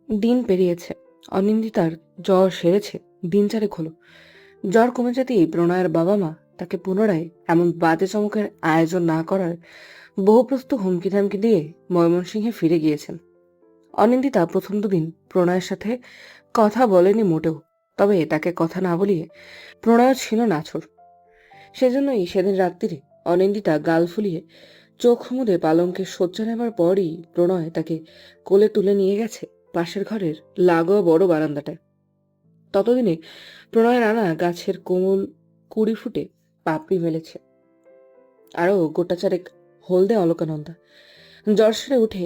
দিন পেরিয়েছে। অনিন্দিতার জ্বর সেরেছে, দিন চারেক হলো। জ্বর কমে যেতেই প্রণয়ের বাবা মা তাকে পুনরায় এমন বাজে চমকের আয়োজন না করার বহুপ্রস্ত হুমকি ধামকি দিয়ে ময়মনসিংহে ফিরে গিয়েছেন। অনিন্দিতা প্রথম দুদিন প্রণয়ের সাথে কথা বলেনি মোটেও। তবে তাকে কথা না বলিয়ে প্রণয় ছিল নাছোড়। সেজন্যই সেদিন রাত্রিরে অনিন্দিতা গাল ফুলিয়ে চোখ মুদে পালঙ্কে শয্যা নেবার পরই প্রণয় তাকে কোলে তুলে নিয়ে গেছে পাশের ঘরের লাগোয়া বড় বারান্দাটায়। ততদিনে প্রণয়ের আনা গাছের কোমল কুড়ি ফুটে পাপড়ি মেলেছে, আরো গোটা চারেক হলদে অলকানন্দা। জ্বর সেরে উঠে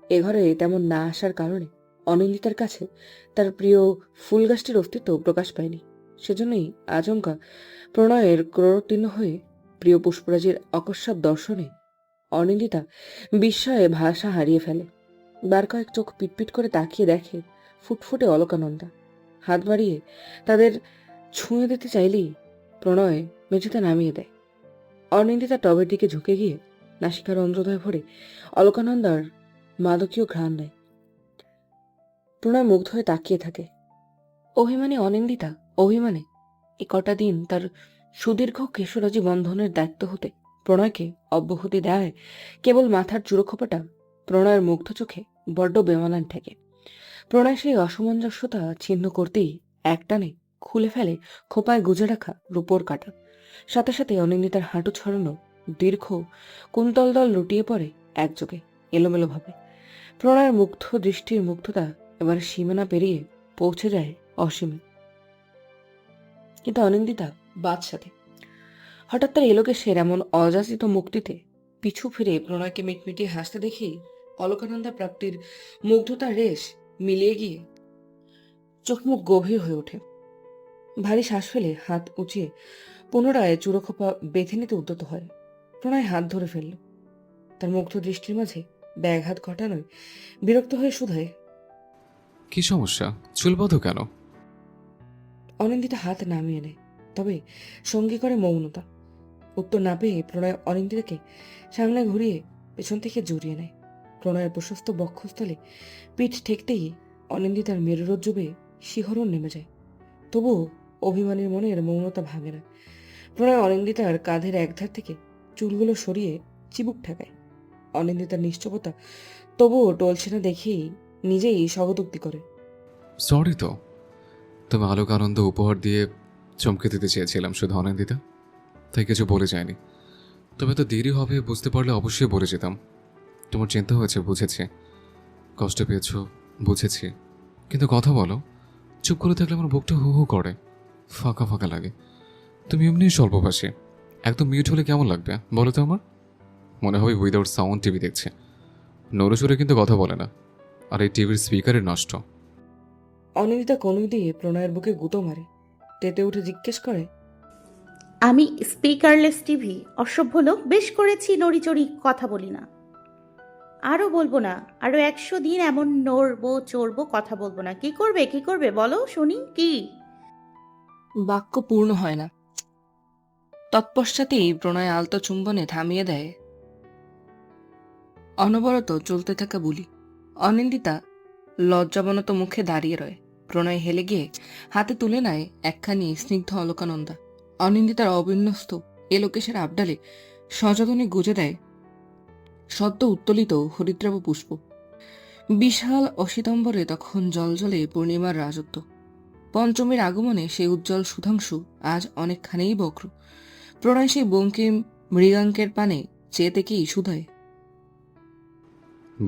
এ ঘরে তেমন না আসার কারণে অনিন্দিতার কাছে তার প্রিয় ফুল গাছটির অস্তিত্ব প্রকাশ পায়নি। সেজন্যই আচমকা প্রণয়ের ক্রোড়োত্তীর্ণ হয়ে প্রিয় পুষ্পরাজির অকস্মাৎ দর্শনে অনিন্দিতা বিস্ময়ে ভাষা হারিয়ে ফেলে। বার কয়েক চোখ পিটপিট করে তাকিয়ে দেখে ফুটফুটে অলকানন্দা। হাত বাড়িয়ে তাদের ছুঁয়ে দিতে চাইলেই প্রণয় মেঝেতে নামিয়ে দেয়। অনিন্দিতা টবের দিকে ঝুঁকে গিয়ে নাসিকার অন্ধ্রদয় ভরে অলকানন্দার মাদকীয় ঘ্রাণ নেয়। প্রণয় মুগ্ধ হয়ে তাকিয়ে থাকে। অভিমানী অনিন্দিতা অভিমানে এ কটা দিন তার সুদীর্ঘ কেশরাজি বন্ধনের দায়িত্ব হতে প্রণয়কে অব্যাহতি দেয় কেবল মাথার চুরোখোপাটা প্রণয়ের মুগ্ধ চোখে বড্ড বেমানান ঠেকে। প্রণয় সেই অসামঞ্জস্যতা ছিন্ন করতেই একটানে খুলে ফেলে খোপায় গুজে রাখা রূপোর কাটা। সাথে সাথে অনিন্দিতার হাঁটু ছড়ানো দীর্ঘ কুন্তল দল লুটিয়ে পড়ে একযোগে এলোমেলোভাবে। প্রণয়ের মুগ্ধ দৃষ্টির মুগ্ধতা এবার সীমানা পেরিয়ে পৌঁছে যায় অসীমে। কিন্তু অনিন্দিতা বাদ সাথে। হঠাৎ তার এলোকেশের এমন অযাচিত মুক্তিতে পিছু ফিরে প্রণয়কে মিটমিটিয়ে হাসতে দেখি অলকানন্দা প্রাপ্তির মুগ্ধতার রেশ মিলিয়ে গিয়ে চোখ মুখ গভীর হয়ে ওঠে। ভারী শ্বাস ফেলে হাত উঁচিয়ে পুনরায় চুরোখোপা বেঁধে নিতে উদ্যত হয়। প্রণয় হাত ধরে ফেলল। তার মুগ্ধ দৃষ্টির মাঝে ব্যাঘাত ঘটানোয় বিরক্ত হয়ে শুধায়, কি সমস্যা? চুল বাঁধো কেন? অনিন্দিতা হাত নামিয়ে নেয়, তবে সঙ্গী করে মৌনতা। উত্তর না পেয়ে প্রণয় অনিন্দিতাকে সামনে ঘুরিয়ে পেছন থেকে জড়িয়ে নেয়। প্রণয়ের প্রশস্ত বক্ষস্থলে পিঠ ঠেকতেই অনিন্দিতার মেরুরজ্জুবে শিহরণ নেমে যায়। তবুও অভিমানীর মনের মৌনতা ভাঙে না। প্রণয় অনিন্দিতার কাঁধের একধার থেকে চুলগুলো সরিয়ে চিবুক ঠেকায়। অনিন্দিতার নিশ্চবতা তবুও টলছে না দেখেই নিজেই স্বগতোক্তি করে, সরি তো, তুমি আলোক আনন্দ উপহার দিয়ে চমকে দিতে চেয়েছিলাম শুধু অনিন্দিতা, তাই কিছু বলে যায়নি। তবে তো দেরি হবে বুঝতে পারলে অবশ্যই বলে যেতাম। তোমার চিন্তা হয়েছে বুঝেছি, কষ্ট পেয়েছো বুঝেছি, কিন্তু কথা বলো। চুপ করে থাকলে আমার বুকটা হু হু করে, ফাঁকা ফাঁকা লাগে। তুমি এমনি স্বল্পভাষী, একদম মিউট হলে কেমন লাগবে বলো তো? আমার মনে হয় উইদাউট সাউন্ড টিভি দেখছে, নড়েচড়ে কিন্তু কথা বলে না, আর এই টিভির স্পিকারের নষ্ট। অনিন্দিতা কনুই দিয়ে প্রণয়ের বুকে গুঁতো মারে। তেতে উঠে জিজ্ঞেস করে, আমি স্পিকারলেস টিভি? অসভ্য লোক, বেশ করেছি নড়িচড়ি কথা বলি না। আরও বলবো না, আরও 100 দিন এমন নড়বো চড়বো, কথা বলবো না। কি করবে কি করবে বলো শুনি, কি? বাক্য পূর্ণ হয় না। তৎপশ্চাতেই প্রণয় আলতো চুম্বনে থামিয়ে দেয় অনবরত চলতে থাকা বুলি। অনিন্দিতা লজ্জাবনত মুখে দাঁড়িয়ে রয়। প্রণয় হেলে গিয়ে হাতে তুলে নেয় একখানি স্নিগ্ধ অলকানন্দা। অনিন্দিতার অবিন্যস্ত এলোকেশের আবডালে সযতনে গুজে দেয় সদ্য উত্তোলিত হরিদ্রাব পুষ্প। বিশাল অশীতম্বরে তখন জলজলে পূর্ণিমার রাজত্ব। পঞ্চমীর আগমনে সেই উজ্জ্বল সুধাংশু আজ অনেকখানেই বক্র। প্রণয় সেই বঙ্কিম মৃগাঙ্কের পানে চেয়ে থেকেই শুধায়,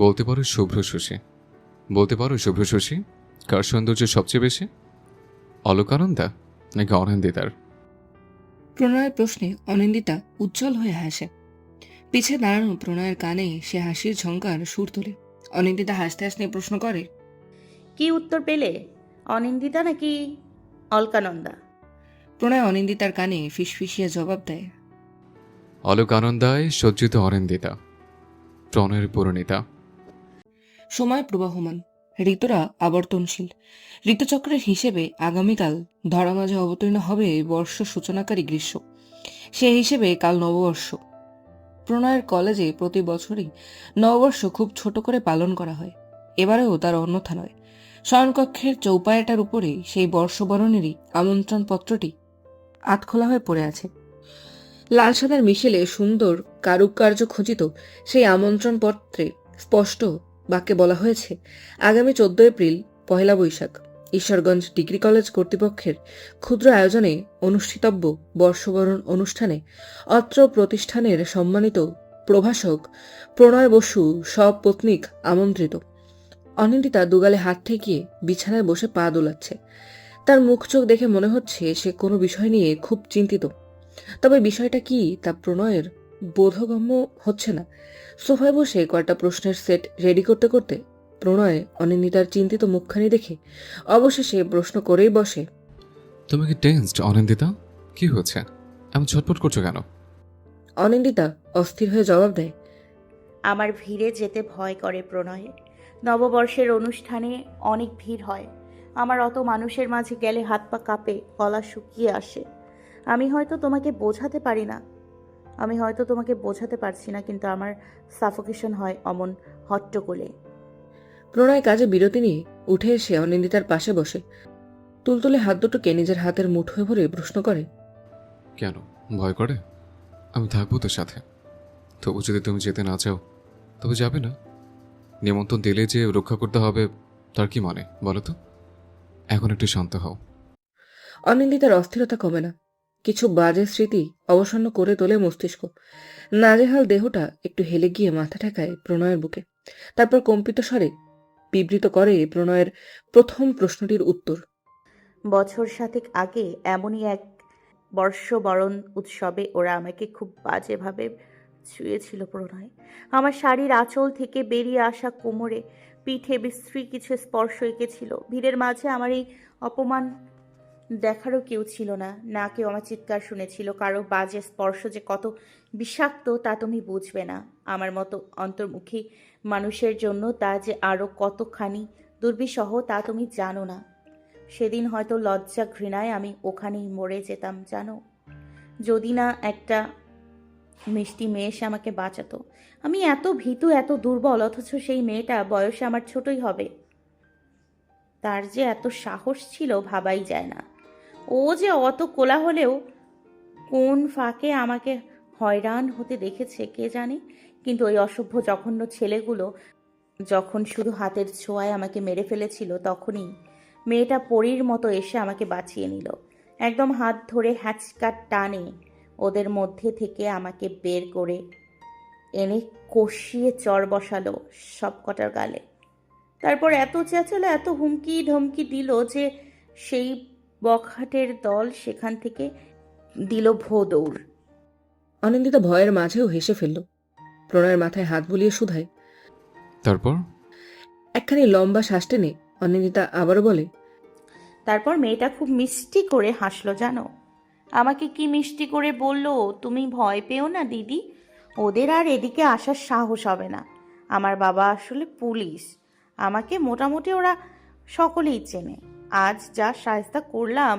বলতে পারো শুভ্র শশী, বলতে পারো শুভ্র শশী, কার সৌন্দর্য সবচেয়ে বেশি, অলোকানন্দা নাকি অনিন্দিতার? প্রণয়ের প্রশ্নে অনিন্দিতা উজ্জ্বল হয়ে হাসে। পিছে দাঁড়ানো প্রণয়ের কানে সে হাসির ঝংকার সুর তোলে। অনিন্দিতা হাসতে হাসতে প্রশ্ন করে, কি উত্তর পেলে? অনিন্দিতা নাকি অলকানন্দা? প্রণয় অনিন্দিতার কানে ফিসফিসিয়ে জবাব দেয়, অলোকানন্দায় সজ্জিত অনিন্দিতা, প্রণয়ের পূরণিতা। সময় প্রবাহমান, ঋতুরা আবর্তনশীল। ঋতুচক্রের হিসেবে আগামীকাল ধরা মাঝে অবতীর্ণ হবে বর্ষ সূচনাকারী গ্রীষ্ম। সে হিসেবে কাল নববর্ষ। প্রণয়ের কলেজে প্রতি বছরই নববর্ষ খুব ছোট করে পালন করা হয়। এবারেও তার অন্যথা নয়। শয়নকক্ষের চৌপায়াটার উপরেই সেই বর্ষবরণেরই আমন্ত্রণ পত্রটি আধখোলা হয়ে পড়ে আছে। লাল সাদার মিশেলে সুন্দর কারুকার্য খচিত সেই আমন্ত্রণ পত্রে স্পষ্ট বাক্যে বলা হয়েছে, আগামী 14 April Pohela Boishakh Ishwarganj degree college কর্তৃপক্ষের ক্ষুদ্র আয়োজনে অনুষ্ঠিতব্য বর্ষবরণ অনুষ্ঠানে অত্র প্রতিষ্ঠানের সম্মানিত প্রভাষক প্রণয় বসু সপত্নীক আমন্ত্রিত। অনিন্দিতা দুগালে হাত ঠেকিয়ে বিছানায় বসে পা দোলাচ্ছে। তার মুখ চোখ দেখে মনে হচ্ছে সে কোনো বিষয় নিয়ে খুব চিন্তিত, তবে বিষয়টা কি তা প্রণয়ের বোধগম্য হচ্ছে না। সোফায় বসে কয়েকটা প্রশ্নের সেট রেডি করতে করতে প্রণয় অনিন্দিতার চিন্তিত মুখখানি দেখে অবশেষে প্রশ্ন করেই বসে, তুমি কি টেন্সড অনিন্দিতা? কি হয়েছে, এমন ছটফট করছো কেন? অনিন্দিতা অস্থির হয়ে জবাব দেয়, আমার ভিড়ে যেতে ভয় করে প্রণয়। নববর্ষের অনুষ্ঠানে অনেক ভিড় হয়। আমার অত মানুষের মাঝে গেলে হাত পা কাঁপে, গলা শুকিয়ে আসে। আমি হয়তো তোমাকে বোঝাতে পারছি না, কিন্তু আমার সাফোকেশন হয় অমন হট্টগোলে। প্রণয় কাজে বিরতি নিয়ে উঠে এসে অনিন্দিতার পাশে বসে তুলতুলে হাত দুটোকে নিজের হাতের মুঠোয় ভরে প্রশ্ন করে, কেন ভয় করে? আমি থাকবো তোর সাথে। তবু যদি তুমি যেতে না চাও তবে যাবে না। নিমন্ত্রণ দিলে যে রক্ষা করতে হবে তার কি মানে বলো তো? এখন একটু শান্ত হও। অনিন্দিতার অস্থিরতা কমে না। কিছু বাজে স্মৃতি অবসন্ন করে তোলে মস্তিষ্ক। নাজেহাল দেহটা একটু হেলে গিয়ে মাথা ঠেকায় প্রণয়ের বুকে। তারপর কম্পিত স্বরে বিবৃত করে প্রণয়ের প্রথম প্রশ্নটির উত্তর। বছর সাতেক আগে এমনই এক বর্ষবরণ উৎসবে ওরা আমাকে খুব বাজেভাবে ছুঁয়েছিল প্রণয়। আমার শাড়ির আঁচল থেকে বেরিয়ে আসা কোমরে, পিঠে বিশ্রী কিছু স্পর্শ এঁকেছিল। ভিড়ের মাঝে আমার এই অপমান দেখারও কেউ ছিল না, না কেউ আমার চিৎকার শুনেছিল। কারো বাজে স্পর্শ যে কত বিষাক্ত তা তুমি বুঝবে না। আমার মতো অন্তর্মুখী মানুষের জন্য তা যে আরও কতখানি দুর্বিষহ তা তুমি জানো না। সেদিন হয়তো লজ্জা ঘৃণায় আমি ওখানেই মরে যেতাম জানো, যদি না একটা মিষ্টি মেয়ে এসে আমাকে বাঁচাতো। আমি এত ভীতু, এত দুর্বল, অথচ সেই মেয়েটা বয়সে আমার ছোটই হবে। তার যে এত সাহস ছিল ভাবাই যায় না। ও যে অত কোলাহলেও কোন ফাঁকে আমাকে হয়রান হতে দেখেছে কে জানে। কিন্তু ওই অসভ্য জঘন্য ছেলেগুলো যখন শুধু হাতের ছোঁয়ায় আমাকে মেরে ফেলেছিল, তখনই মেয়েটা পরীর মতো এসে আমাকে বাঁচিয়ে নিল। একদম হাত ধরে হ্যাচকার টানে ওদের মধ্যে থেকে আমাকে বের করে এনে কষিয়ে চর বসালো সব কটার গালে। তারপর এত চেঁচালো, এত হুমকি ধমকি দিল যে সেই বখাটের দল সেখান থেকে দিল ভো দৌড়। অনিন্দিতা ভয়ের মাঝেও হেসে ফেলল। প্রণয়ের মাথায় হাত বুলিয়ে শুধায়। তারপর? একখানি লম্বা শ্বাস টেনে অনিন্দিতা আবারও বলে, তারপর মেয়েটা খুব মিষ্টি করে হাসলো জানো। আমাকে কি মিষ্টি করে বলল, তুমি ভয় পেও না দিদি, ওদের আর এদিকে আসার সাহস হবে না। আমার বাবা আসলে পুলিশ, আমাকে মোটামুটি ওরা সকলেই চেনে। আজ যা শায়েস্তা করলাম,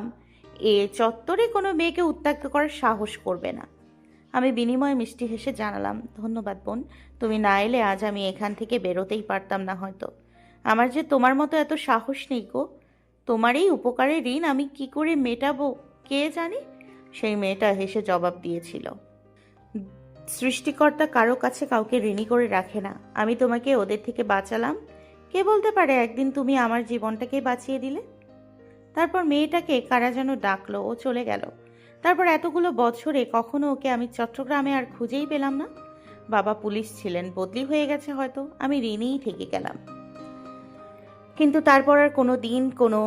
এ চত্বরে কোনো মেয়েকে উত্ত্যক্ত করার সাহস করবে না। আমি বিনিময়ে মিষ্টি হেসে জানালাম, ধন্যবাদ বোন, তুমি না এলে আজ আমি এখান থেকে বেরোতেই পারতাম না হয়তো। আমার যে তোমার মতো এত সাহস নেই গো। তোমার এই উপকারের ঋণ আমি কি করে মেটাবো কে জানে। সেই মেয়েটা হেসে জবাব দিয়েছিল, সৃষ্টিকর্তা কারো কাছে কাউকে ঋণী করে রাখে না। আমি তোমাকে ওদের থেকে বাঁচালাম, কে বলতে পারে একদিন তুমি আমার জীবনটাকে বাঁচিয়ে দিলে। তারপর মেয়েটাকে কারা যেন ডাকলো, ও চলে গেল। তারপর এতগুলো বছরে কখনো ওকে আমি চট্টগ্রামে আর খুঁজেই পেলাম না। বাবা পুলিশ ছিলেন, বদলি হয়ে গেছে হয়তো, আমি ঋণেই থেকে গেলাম। কিন্তু তারপর আর কোনো দিন কোনো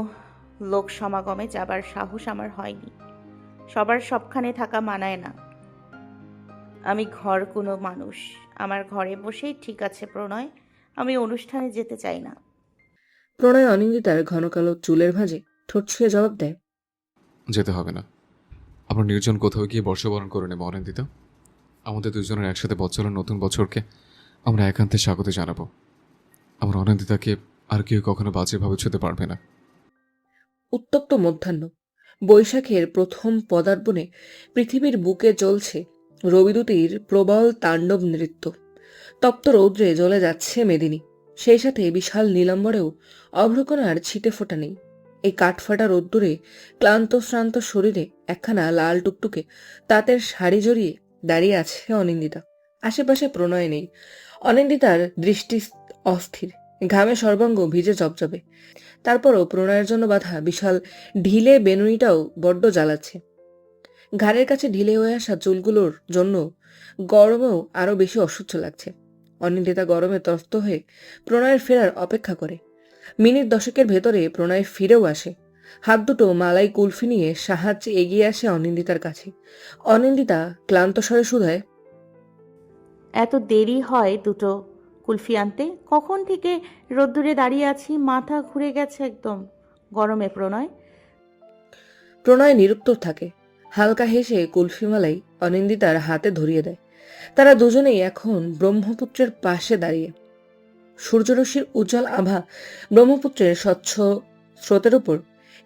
লোক সমাগমে যাবার সাহস আমার হয়নি। সবার সবখানে থাকা মানায় না। আমি ঘর কোনো মানুষ, আমার ঘরে বসেই ঠিক আছে প্রণয়, আমি অনুষ্ঠানে যেতে চাই না। প্রণয় অনিন্দিতার ঘন কালো চুলের ভাঁজে ঠোঁট ছুঁয়ে জবাব দেয়, যেতে হবে না। আমরা নির্জন কোথাও গিয়ে বর্ষবরণ করে নেব অনিন্দিতা। আমাদের দুজনের একসাথে বছরের নতুন বছরকে আমরা একান্তে স্বাগত জানাবো। আমার অনিন্দিতাকে আর কেউ কখনো বাজেভাবে ছুঁতে পারবে না। উত্তপ্ত মধ্যাহ্ন। বৈশাখের প্রথম পদার্পণে পৃথিবীর বুকে চলছে রবিদূতির প্রবল তাণ্ডব নৃত্য। তপ্ত রৌদ্রে জ্বলে যাচ্ছে মেদিনী। সেই সাথে বিশাল নীলাম্বরেও অভ্রকণার ছিটে ফোটা নেই। এই কাঠফাটা রোদ্দুরে ক্লান্ত শ্রান্ত শরীরে একখানা লাল টুকটুকে তাঁতের শাড়ি জড়িয়ে দাঁড়িয়ে আছে অনিন্দিতা। আশেপাশে প্রণয় নেই। অনিন্দিতার দৃষ্টি অস্থির, ঘামে সর্বাঙ্গ ভিজে জবজবে। তারপরও প্রণয়ের জন্য বাঁধা বিশাল ঢিলে বেনুনিটাও বড্ড জ্বালাচ্ছে। ঘাড়ের কাছে ঢিলে হয়ে আসা চুলগুলোর জন্য গরমেও আরো বেশি অসহ্য লাগছে। অনিন্দিতা গরমে ত্রস্ত হয়ে প্রণয়ের ফেরার অপেক্ষা করে। মিনিট দশেকের ভেতরে প্রণয় ফিরেও আসে। হাত দুটো মালাই কুলফি নিয়ে সাহায্যে এগিয়ে আসে অনিন্দিতার কাছে। অনিন্দিতা ক্লান্ত স্বরে শুধায়, এত দেরি হয় দুটো কুলফি আনতে? কখন থেকে রোদ্দুরে দাঁড়িয়ে আছি, মাথা ঘুরে গেছে একদম গরমে। প্রণয়, প্রণয় নিরুত্তর থাকে। হালকা হেসে কুলফি মালাই অনিন্দিতার হাতে ধরিয়ে দেয়। তারা দুজনেই এখন ব্রহ্মপুত্রের পাশে দাঁড়িয়ে। সূর্যরশ্মির উজ্জ্বল আভা ব্রহ্মপুত্রের স্বচ্ছ স্রোতের উপর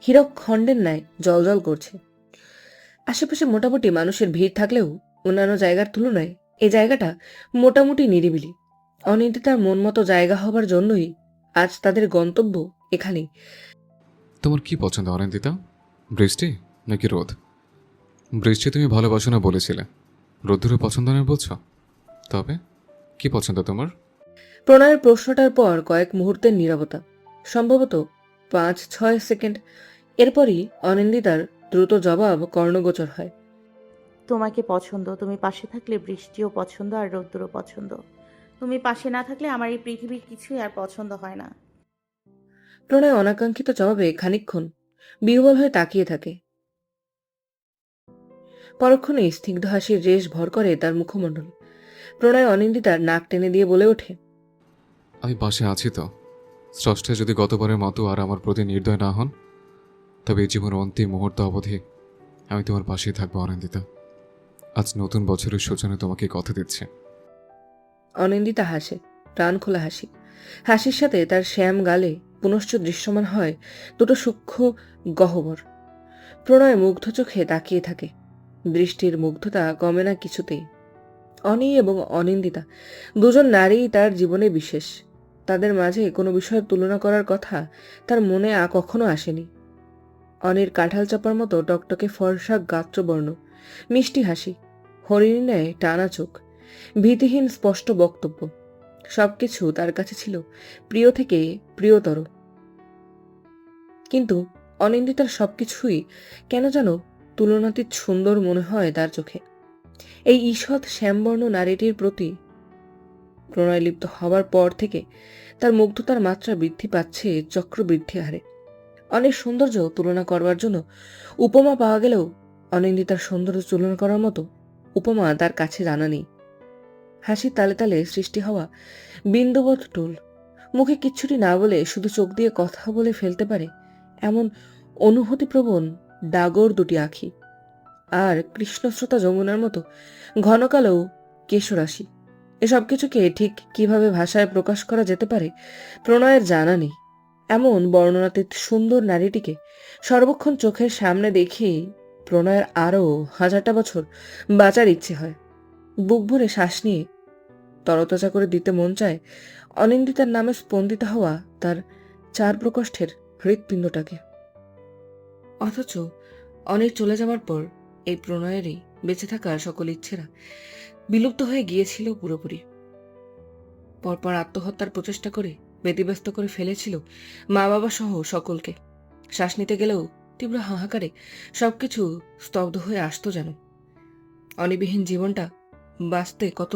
হীরক খণ্ডের ন্যায় জলজল করছে। আশেপাশে মোটামুটি মানুষের ভিড় থাকলেও অন্যান্য জায়গার তুলনায় এই জায়গাটা মোটামুটি নিরিবিলি। অনিন্দিতার মন মতো জায়গা হবার জন্যই আজ তাদের গন্তব্য এখানেই। তোমার কি পছন্দ অনিন্দিতা? বৃষ্টি নাকি রোদ? বৃষ্টি তুমি ভালোবাসো না বলেছিলে, রোদ্দুরে পছন্দ নয় বলছো। তবে কি পছন্দ তোমার? প্রণয়ের প্রশ্নটার পর কয়েক মুহূর্তের নীরবতা, সম্ভবত 5-6 সেকেন্ড। এরপরই অনিন্দিতার দ্রুত জবাব কর্ণগোচর হয়। তোমাকে পছন্দ। তুমি পাশে থাকলে বৃষ্টিও পছন্দ আর রোদ্দুরও পছন্দ। তুমি পাশে না থাকলে আমার এই পৃথিবীর কিছুই আর পছন্দ হয় না। প্রণয় অনাকাঙ্ক্ষিত জবাবে খানিকক্ষণ বিহ্বল হয়ে তাকিয়ে থাকে। পরক্ষণে স্নিগ্ধ হাসির রেশ ভর করে তার মুখমণ্ডল। প্রণয় অনিন্দিতার নাক টেনে দিয়ে বলে ওঠে, আমি পাশে আছি তো। স্রষ্টা যদি গতবারের মতো আর আমার প্রতি নির্দয় না হন, তবে এই জীবনের অন্তিম মুহূর্ত অবধি আমি তোমার পাশেই থাকবো অনিন্দিতা। আজ নতুন বছরের সূচনা তোমাকে কথা দিচ্ছে। অনিন্দিতা হাসে, প্রাণ খোলা হাসি। হাসির সাথে তার শ্যাম গালে পুনশ্চ দৃশ্যমান হয় দুটো সূক্ষ্ম গহ্বর। প্রণয় মুগ্ধ চোখে তাকিয়ে থাকে। দৃষ্টির মুগ্ধতা কমে না কিছুতেই। অনি এবং অনিন্দিতা দুজন নারীই তার জীবনে বিশেষ। তাদের মাঝে কোনো বিষয়ের তুলনা করার কথা তার মনে কখনো আসেনি। অনির কাঁঠাল চাপার মতো টকটকে ফর্সা গাত্রবর্ণ, মিষ্টি হাসি, হরিণী ন্যায় টানা চোখ, ভীতিহীন স্পষ্ট বক্তব্য, সবকিছু তার কাছে ছিল প্রিয় থেকে প্রিয়তর। কিন্তু অনিন্দিতার সবকিছুই কেন যেন তুলনাতীত সুন্দর মনে হয় তার চোখে। এই ঈষৎ শ্যামবর্ণ নারীটির প্রতি প্রণয় লিপ্ত হবার পর থেকে তার মুগ্ধতার মাত্রা বৃদ্ধি পাচ্ছে চক্রবৃদ্ধি হারে। অনেক সৌন্দর্য তুলনা করবার জন্য উপমা পাওয়া গেলেও অনিন্দিতার সৌন্দর্য তুলনা করার মতো উপমা তার কাছে জানা নেই। হাসির তালে তালে সৃষ্টি হওয়া বিন্দুবৎ টোল, মুখে কিচ্ছুটি না বলে শুধু চোখ দিয়ে কথা বলে ফেলতে পারে এমন অনুভূতিপ্রবণ ডাগর দুটি আঁখি, আর কৃষ্ণস্রোতা যমুনার মতো ঘন কালো কেশরাশি। এসব কিছুকে ঠিক কিভাবে ভাষায় প্রকাশ করা যেতে পারে প্রণয়ের জানা নেই। এমন বর্ণনাতীত সুন্দর নারীটিকে সর্বক্ষণ চোখের সামনে দেখেই প্রণয়ের আরও হাজারটা বছর বাঁচার ইচ্ছে হয়। বুক ভরে শ্বাস নিয়ে তরতাজা করে দিতে মন চায় অনিন্দিতার নামে স্পন্দিত হওয়া তার চার প্রকোষ্ঠের হৃৎপিণ্ডটাকে। অথচ অনেক চলে যাওয়ার পর এই প্রণয়েরই বেঁচে থাকার সকল ইচ্ছেরা বিলুপ্ত হয়ে গিয়েছিল পুরোপুরি। পরপর আত্মহত্যার প্রচেষ্টা করে ব্যতিব্যস্ত করে ফেলেছিল মা বাবা সহ সকলকে। শ্বাস নিতে গেলেও তীব্র হাহাকারে সবকিছু স্তব্ধ হয়ে আসতো যেন। অনিবিহীন জীবনটা বাঁচতে কত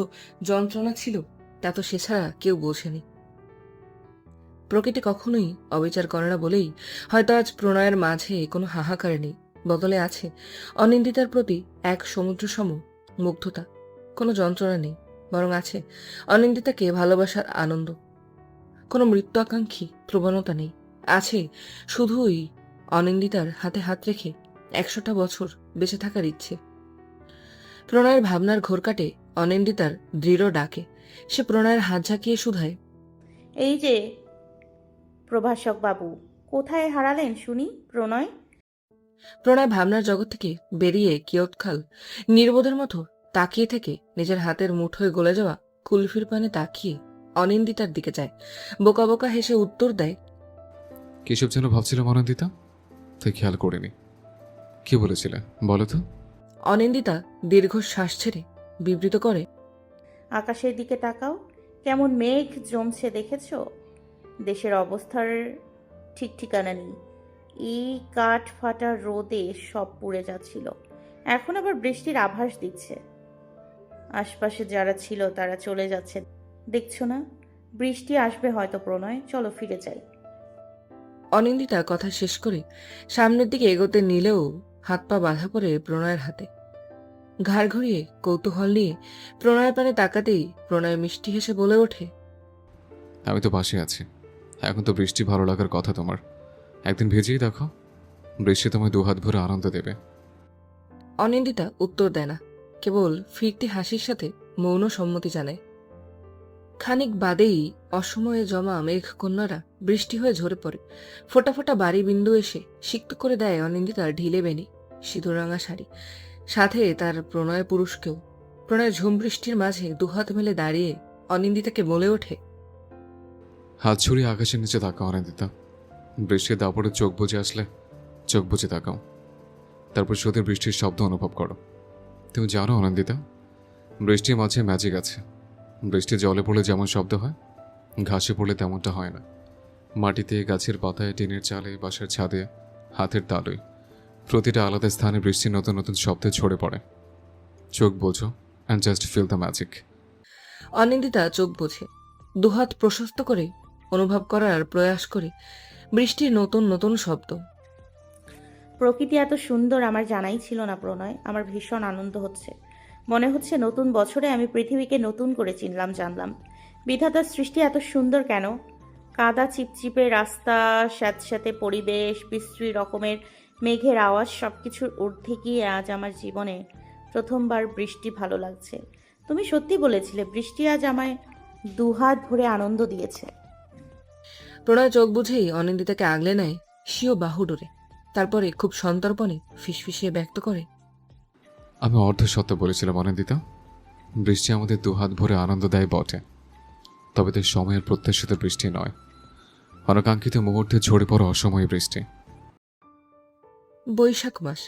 যন্ত্রণা ছিল তা তো সে ছাড়া কেউ বোঝেনি। প্রকৃতি কখনোই অবিচার করে না বলেই হয়তো আজ প্রণয়ের মাঝে কোনো হাহাকার নেই, বদলে আছে অনিন্দিতার প্রতি এক সমুদ্র সম মুগ্ধতা। কোনো যন্ত্রণা নেই, বরং আছে অনিন্দিতাকে ভালোবাসার আনন্দ। কোনো মৃত্যু আকাঙ্ক্ষী প্রবণতা নেই, আছে শুধুই অনিন্দিতার হাতে হাত রেখে 100টা বছর বেঁচে থাকার ইচ্ছে। প্রণয়ের ভাবনার ঘোর কাটে অনিন্দিতার দৃঢ় ডাকে। সে প্রণয়ের হাত ঝাঁকিয়ে শুধায়, এই যে প্রভাষক বাবু, কোথায় হারালেন শুনি প্রণয়? প্রণয় ভাবনার জগৎ থেকে বেরিয়ে কিয়ৎকাল নির্বোধের মতো তাকিয়ে থেকে নিজের হাতের মুঠোয় গলে যাওয়া কুলফির পানে তাকিয়ে অনিন্দিতার দিকে যায়। বোকা বোকা হেসে উত্তর দেয়, কিসব যেন ভাবছিলাম অনিন্দিতা, তাই খেয়াল করিনি। কি বলেছিলে বলো তো? অনিন্দিতা দীর্ঘ শ্বাস ছেড়ে বিবৃত করে, আকাশের দিকে তাকাও, কেমন মেঘ জমছে দেখেছো? দেশের অবস্থার ঠিক ঠিকানা নেই। এই কাঠ ফাটা রোদে সব পুড়ে যাচ্ছিল, এখন আবার বৃষ্টির আভাস দিচ্ছে। আশপাশে যারা ছিল তারা চলে যাচ্ছে, দেখছো না? বৃষ্টি আসবে হয়তো প্রণয়, চলো ফিরে যাই। অনিন্দিতা কথা শেষ করে সামনের দিকে এগোতে নিলেও হাত পা বাঁধা পড়ে প্রণয়ের হাতে। ঘাড় ঘুরিয়ে কৌতূহল নিয়ে প্রণয়ের পানে তাকাতেই প্রণয় মিষ্টি হেসে বলে ওঠে, আমি তো পাশে আছি। এখন তো বৃষ্টি ভালো লাগার কথা তোমার, একদিন ভেজেই দেখো, বৃষ্টি তোমায় দুহাত ভরে আনন্দ দেবে। অনিন্দিতা উত্তর দেয় না, কেবল ফিরতি হাসির সাথে মৌন সম্মতি জানায়। খানিক বাদেই অসময়ে জমা মেঘকন্যারা বৃষ্টি হয়ে ঝরে পড়ে। ফোটা ফোটা বাড়ি বিন্দু এসে সিক্ত করে দেয় অনিন্দিতার ঢিলে বেনি, সিঁদুররাঙা শাড়ি, সাথে তার প্রণয় পুরুষকেও। প্রণয় ঝুম বৃষ্টির মাঝে দুহাত মেলে দাঁড়িয়ে অনিন্দিতাকে বলে ওঠে, হাত ছড়িয়ে আকাশের নিচে তাকাও অনিন্দিতা। বৃষ্টির দাপড়ে চোখ বুজে আসলে চোখ বুজে তাকাও, তারপর শুধু বৃষ্টির শব্দ অনুভব করো। তুমি জানো অনিন্দিতা, বৃষ্টির মাঝে ম্যাজিক আছে। বৃষ্টি জলে পড়লে যেমন শব্দ হয়, ঘাসে পড়লে তেমনটা হয় না। মাটিতে, গাছের পাতায়, টিনের চালে, বাসার ছাদে, হাতের তালুয়, প্রতিটা আলাদা স্থানে বৃষ্টির নতুন নতুন শব্দে ছড়ে পড়ে। চোখ বোঝো and just feel the magic. Anindita চোখ বোঝে, দুহাত প্রশস্ত করে অনুভব করার প্রয়াস করে বৃষ্টির নতুন নতুন শব্দ। প্রকৃতি এত সুন্দর আমার জানাই ছিল না প্রণয়, আমার ভীষণ আনন্দ হচ্ছে। মনে হচ্ছে নতুন বছরে আমি পৃথিবীকে নতুন করে চিনলাম, জানলাম বিধাতার সৃষ্টি এত সুন্দর কেন। কাদা চিপচিপে রাস্তা, স্যাঁতস্যাঁতে পরিবেশ, বিশ্রী রকমের মেঘের আওয়াজ, সবকিছুর ঊর্ধ্বে গিয়ে আজ আমার জীবনে প্রথমবার বৃষ্টি ভালো লাগছে। তুমি সত্যি বলেছিলে, বৃষ্টি আজ আমায় দুহাত ভরে আনন্দ দিয়েছে। প্রণয় চোখ বুঝেই অনিন্দিতাকে আগলে নেয় স্বীয় বাহু ডোরে। তারপরে খুব সন্তর্পণে ফিসফিসিয়ে ব্যক্ত করে, আমি অর্ধ সত্য বলেছিলাম অনিন্দিতা, বৃষ্টি আমাদের দুহাত ভরে আনন্দ দেয় বটে, তবে তার সময়ের প্রত্যাশিত বৃষ্টি নয়, অনাকাঙ্ক্ষিত মুহূর্তে ঝরে পড়া অসময়ে বৃষ্টি। বৈশাখ মাস,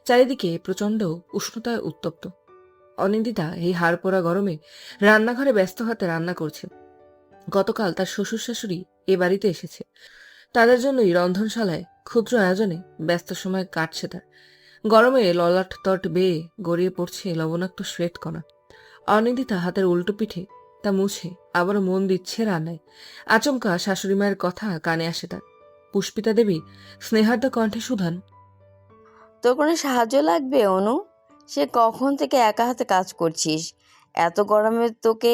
চারিদিকে প্রচণ্ড উষ্ণতায় উত্তপ্ত। অনিন্দিতা এই হাড় পোড়া গরমে রান্নাঘরে ব্যস্ত হাতে রান্না করছে। গতকাল তার শ্বশুর শাশুড়ি এ বাড়িতে এসেছে, তাদের জন্যই রন্ধনশালায় ক্ষুদ্র আয়োজনে ব্যস্ত সময় কাটছে তার। গরমে ললাট তট বেয়ে গড়িয়ে পড়ছে লবণাক্ত শ্বেতকণা। অনিন্দিতা হাতের উল্টো পিঠে তা মুছে আবারও মন দিচ্ছে রান্নায়। আচমকা শাশুড়ি মায়ের কথা কানে আসে তার। পুষ্পিতা দেবী স্নেহার্দ্র কণ্ঠে শুধান, তোর কোনো সাহায্য লাগবে অনু? সে কখন থেকে একা হাতে কাজ করছিস, এত গরমে তোকে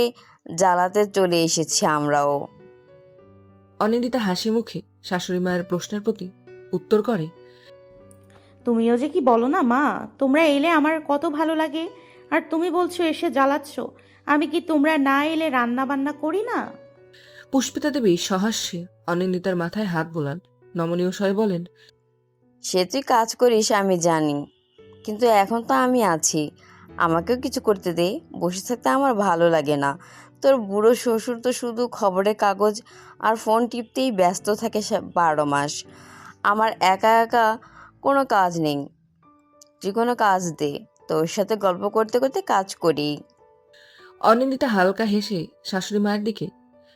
জ্বালাতে চলে এসেছি আমরাও। অনিন্দিতা হাসি মুখে শাশুড়ি মায়ের প্রশ্নের প্রতি উত্তর করে, তুমিও যে কি বলো না মা, তোমরা এলে আমার কত ভালো লাগে, আর তুমি বলছো এসে জ্বালাচ্ছ। আমি কি তোমরা না এলে রান্না বান্না করি না? পুষ্পিতা দেবী সহাস্যে অনিন্দিতার মাথায় হাত বোলান, নমনীয় স্বরে বলেন, সে তুই কাজ করিস আমি জানি, কিন্তু এখন তো আমি আছি, আমাকেও কিছু করতে দে। বসে থাকতে আমার ভালো লাগে না। তোর বুড়ো শ্বশুর তো শুধু খবরের কাগজ আর ফোন টিপতেই ব্যস্ত থাকে 12 মাস। আমার একা একা কোনো কাজ নেই, তুই কোনো কাজ দে, তোর সাথে গল্প করতে করতে কাজ করি। অনিন্দিতা হালকা হেসে শাশুড়ি মায়ের দিকে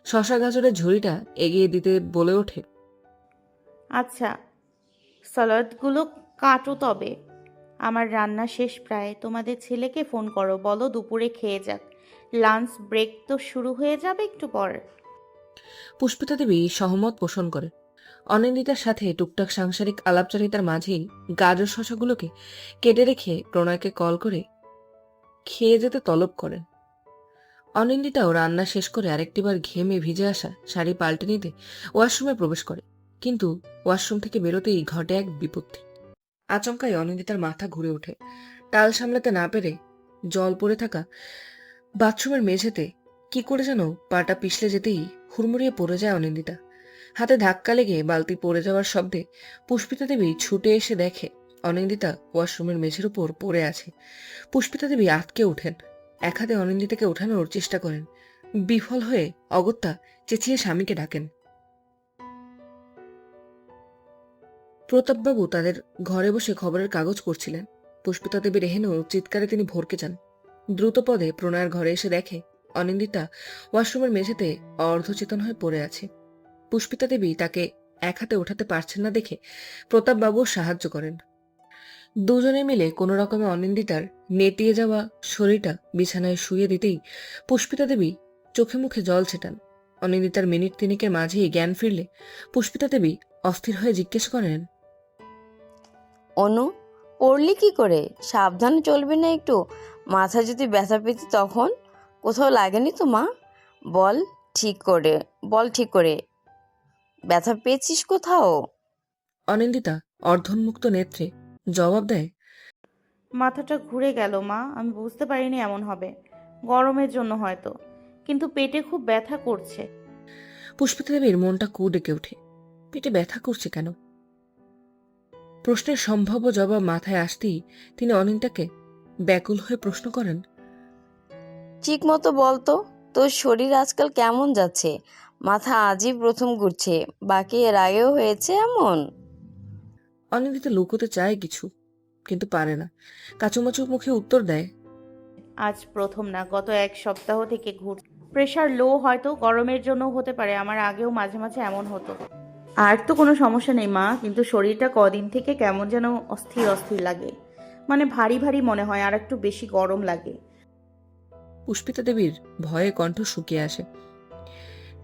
শশা গাজরের ঝুড়িটা এগিয়ে দিতে বলে ওঠে, আচ্ছা, স্যালাডগুলো কাটো তবে। আমার রান্না শেষ প্রায়। তোমাদের ছেলেকে ফোন করো, বলো দুপুরে খেয়ে যাক। লাঞ্চ ব্রেক তো শুরু হয়ে যাবে একটু পর। পুষ্পিতা দেবী সহমত পোষণ করে। অনিন্দিতার সাথে টুকটাক সাংসারিক আলাপচারিতার মাঝেই গাজর শশাগুলোকে কেটে রেখে প্রণয়কে কল করে খেয়ে যেতে তলব করেন। অনিন্দিতাও রান্না শেষ করে আরেকটিবার ঘেমে ভিজে আসা শাড়ি পাল্টে নিতে ওয়াশরুমে প্রবেশ করে, কিন্তু ওয়াশরুম থেকে বেরোতেই ঘটে এক বিপত্তি। আচমকাই অনিন্দিতার মাথা ঘুরে ওঠে। টাল সামলাতে না পেরে জল পড়ে থাকা বাথরুমের মেঝেতে কি করে যেন পাটা পিছলে যেতেই হুড়মুড়িয়ে পড়ে যায় অনিন্দিতা। হাতে ধাক্কা লেগে বালতি পড়ে যাওয়ার শব্দে পুষ্পিতা দেবী ছুটে এসে দেখে অনিন্দিতা ওয়াশরুমের মেঝের উপর পড়ে আছে। পুষ্পিতা দেবী আঁতকে ওঠেন, এক হাতে অনিন্দিতাকে ওঠানোর চেষ্টা করেন, বিফল হয়ে অগত্যা চেঁচিয়ে স্বামীকে ডাকেন। প্রতাপবাবু তাদের ঘরে বসে খবরের কাগজ পড়ছিলেন। পুষ্পিতা দেবীর এহেন চিৎকারে তিনি ভরকে যান। দ্রুত পদে প্রণয়ের ঘরে এসে দেখে অনিন্দিতা ওয়াশরুমের মেঝেতে অর্ধচেতন হয়ে পড়ে আছে। পুষ্পিতা দেবী তাকে এক হাতে ওঠাতে পারছেন না দেখে প্রতাপবাবুও সাহায্য করেন। দুজনে মিলে কোনো রকমে অনিন্দিতার নেতিয়ে যাওয়া শরীরটা বিছানায় শুয়ে দিতেই পুষ্পিতা দেবী চোখে মুখে জল ছেটান। অনিন্দিতার মিনিট তিনেকের মাঝেই জ্ঞান ফিরলে পুষ্পিতা দেবী অস্থির হয়ে জিজ্ঞেস করেন, অনু, পড়লি কি করে? সাবধানে চলবি না একটু? মাথা যদি ব্যথা পেতি তখন? কোথাও লাগেনি তো মা? বল ঠিক করে, বল ঠিক করে, ব্যথা পেয়েছিস কোথাও? অনিন্দিতা অর্ধন্মুক্ত নেত্রে জবাব দেয়, মাথাটা ঘুরে গেল মা, আমি বুঝতে পারিনি এমন হবে। গরমের জন্য হয়তো, কিন্তু পেটে খুব ব্যথা করছে। পুষ্পিতা দেবীর মনটা কু ডেকে ওঠে। পেটে ব্যথা করছে কেন? প্রশ্নের সম্ভাব্য জবাব মাথায় আসতেই তিনি অনিন্দাকে ব্যাকুল হয়ে প্রশ্ন করেন, ঠিক মতো বল তো, তোর শরীর আজকাল কেমন যাচ্ছে? মাথা আজই প্রথম ঘুরছে, বাকি এর আগেও হয়েছে এমন? অনিন্দিতা লুকোতে চায় কিছু, কিন্তু পারে না। কাচুমাচু মুখে উত্তর দেয়, আজ প্রথম না, গত এক সপ্তাহ থেকে প্রেশার লো, হয়তো গরমের জন্য হতে পারে। আমার আগেও মাঝে মাঝে এমন হতো। আর তো কোনো সমস্যা নেই মা, কিন্তু শরীরটা কদিন থেকে কেমন যেন অস্থির অস্থির লাগে, মানে ভারী ভারী মনে হয়, আর একটু বেশি গরম লাগে। পুষ্পিতা দেবীর ভয়ে কণ্ঠ শুকিয়ে আসে।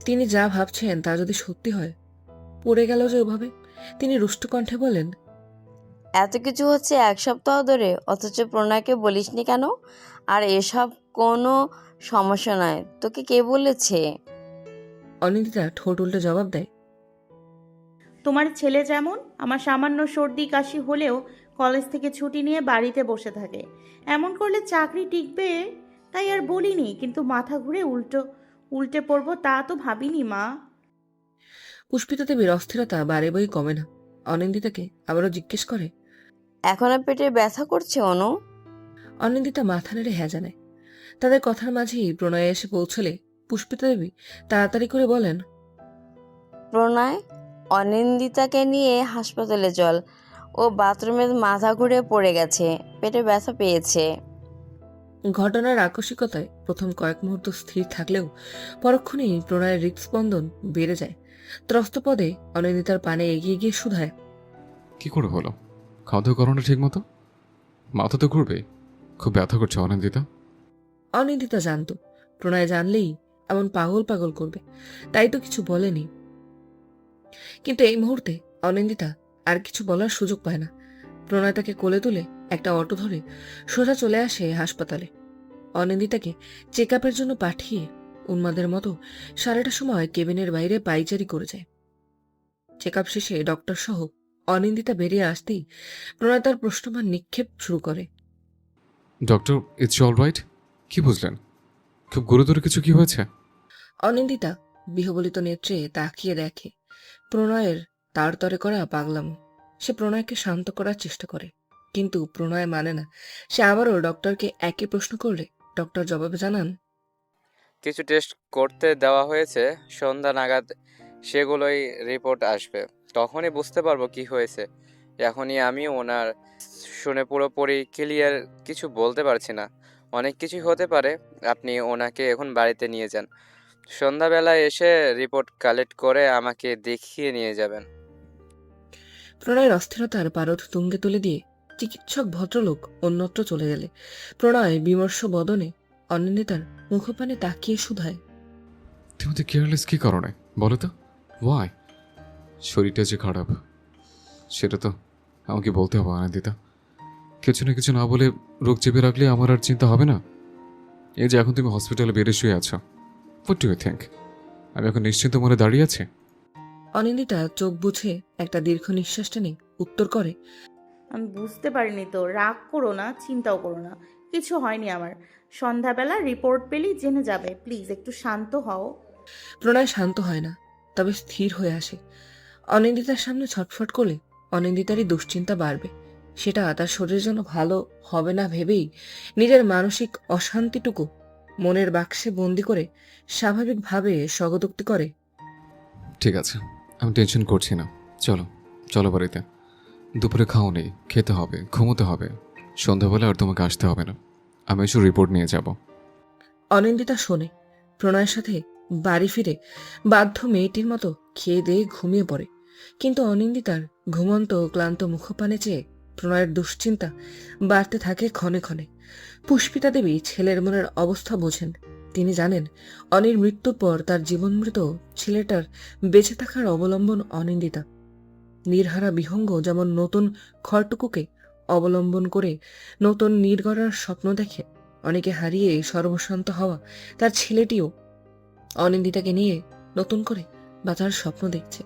তিনি যা ভাবছেন তা যদি সত্যি হয়, পড়ে গেল যে ওভাবে। তিনি রুষ্ট কণ্ঠে বলেন, এত কিছু হচ্ছে এক সপ্তাহ ধরে, অথচ প্রণয়কে বলিসনি কেন? আর এসব কোনো সমস্যা নয়, তোকে কে বলেছে? অনিন্দিতা ঠোঁট উল্টে জবাব দেয়, তোমার ছেলে যেমন আমার সামান্য সর্দি কাশি হলেও কলেজ থেকে ছুটি নিয়ে বাড়িতে বসে থাকে। এমন করলে চাকরি টিকবে তাই আর বলিনি, কিন্তু মাথা ঘুরে উল্টে পড়বো তা তো ভাবিনি মা। পুষ্পিতা দেবীর অস্থিরতা বারে বই কমে না। অনিন্দিতাকে আবারও জিজ্ঞেস করে, এখনো পেটে ব্যথা করছে অনু? অনিন্দিতা মাথা নেড়ে হ্যাঁ জানায়। তাদের কথার মাঝেই প্রণয়ে এসে পৌঁছলে পুষ্পিতা দেবী তাড়াতাড়ি করে বলেন, প্রণয়, অনিন্দিতাকে নিয়ে হাসপাতালে চল। ও বাথরুমে মাথা ঘুরে পড়ে গেছে, পেটে ব্যথা পেয়েছে। ঘটনার আকস্মিকতায় প্রথম কয়েক মুহূর্ত স্থির থাকলেও পরক্ষণেই প্রণয়ের হৃদস্পন্দন বেড়ে যায়। ত্রস্ত পদে অনিন্দিতার পানে এগিয়ে গিয়ে শুধায়, কি করে হলো? খাওয়া দাওয়া করো না ঠিক মতো? মাথা তো ঘুরবে, খুব ব্যথা করছে অনিন্দিতা। অনিন্দিতা জানত প্রণয় জানলেই এমন পাগল পাগল করবে, তাই তো কিছু বলেনি। কিন্তু এই মুহূর্তে অনিন্দিতা আর কিছু বলার সুযোগ পায় না। প্রণয় তাকে কোলে তুলে একটা অটো ধরে সোজা চলে আসে হাসপাতালে। অনিন্দিতাকে চেক আপের জন্য পাঠিয়ে উন্মাদের মতো সারাটা সময় কেবিনের বাইরে পাইচারি করে যায়। চেক আপ শেষে ডক্টর সহ অনিন্দিতা বেরিয়ে আসতেই প্রণয় তার প্রশ্নমান নিক্ষেপ শুরু করে। Doctor, it's all right? কি বুঝলেন? খুব গুরুতর কিছু কি হয়েছে? অনিন্দিতা বিহবলিত নেত্রে তাকিয়ে দেখে প্রণয়ের তারতরে করা পাগলামো। সে প্রণয়কে শান্ত করার চেষ্টা করে, কিন্তু প্রণয় মানে না। সে আবারও ডক্টরকে একই প্রশ্ন করলে ডক্টর জবাবে জানান, কিছু টেস্ট করতে দেওয়া হয়েছে, সন্ধ্যা নাগাদ সেগুলোই রিপোর্ট আসবে, তখনই বুঝতে পারবো কি হয়েছে। এখনই আমি ওনার শুনে পুরোপুরি ক্লিয়ার কিছু বলতে পারছি না। অনেক কিছুই হতে পারে। আপনি ওনাকে এখন বাড়িতে নিয়ে যান, সন্ধ্যাবেলায় এসে রিপোর্ট কালেক্ট করে আমাকে দেখিয়ে নিয়ে যাবেন। প্রণয়ের অস্থিরতার পারদ তুঙ্গে তুলে দিয়ে চিকিৎসক ভদ্রলোক অন্যত্র চলে গেলে প্রণয় বিমর্ষ বদনে অনিন্দিতার মুখপানে তাকিয়ে শুধায়, তুমি তো কেয়ারলেস কি কারণে বলো তো? ওয়াই? শরীরটা যে খারাপ সেটা তো আমাকে বলতে হবে আনন্দিতা। কিছু না কিছু না বলে রোগ চেপে রাখলে আমার আর চিন্তা হবে না। এই যে এখন তুমি হসপিটালে বেডে শুয়ে আছো, হোয়াট ডু ইউ থিঙ্ক আমি এখন নিশ্চিন্ত মনে দাঁড়িয়ে আছি? অনিন্দিতা চোখ বুঝে একটা দীর্ঘ নিঃশ্বাস টেনে উত্তর করে, আমি বুঝতে পারিনি তো, রাগ করো না, চিন্তাও করো না, কিছু হয়নি আমার। সন্ধ্যাবেলা রিপোর্ট পেলেই জেনে যাবে, প্লিজ একটু শান্ত হও। প্রণয় শান্ত হয় না, তবে স্থির হয়ে আসে। অনিন্দিতার সামনে ছটফট করলে অনিন্দিতারই দুশ্চিন্তা বাড়বে, সেটা তার শরীরের জন্য ভালো হবে না ভেবেই নিজের মানসিক অশান্তিটুকু মনের বাক্সে বন্দি করে স্বাভাবিকভাবে স্বগতোক্তি করে। ঠিক আছে, আমি টেনশন করছি না। চলো চলো বাড়িতে। দুপুরে খাও নেই, খেতে হবে, ঘুমোতে হবে। সন্ধ্যাবেলা আর তোমাকে আসতে হবে না, আমি এসে রিপোর্ট নিয়ে যাব। অনিন্দিতা শোনে। প্রণয়ের সাথে বাড়ি ফিরে বাধ্য মেয়েটির মতো খেয়ে দিয়ে ঘুমিয়ে পড়ে। কিন্তু অনিন্দিতার ঘুমন্ত ক্লান্ত মুখপানে চেয়ে প্রণয়ের দুশ্চিন্তা বাড়তে থাকে ক্ষণে ক্ষণে। পুষ্পিতা দেবী ছেলের মনের অবস্থা বোঝেন। তিনি জানেন অনির মৃত্যুর পর তার জীবনমৃত ছেলেটার বেঁচে থাকার অবলম্বন অনিন্দিতা। নির্হারা বিহঙ্গ যেমন নতুন খড়টুকুকে অবলম্বন করে নতুন নির্গড়ার স্বপ্ন দেখে, অনেকে হারিয়ে সর্বশান্ত হওয়া তার ছেলেটিও অনিন্দিতাকে নিয়ে নতুন করে বাঁচার স্বপ্ন দেখছে।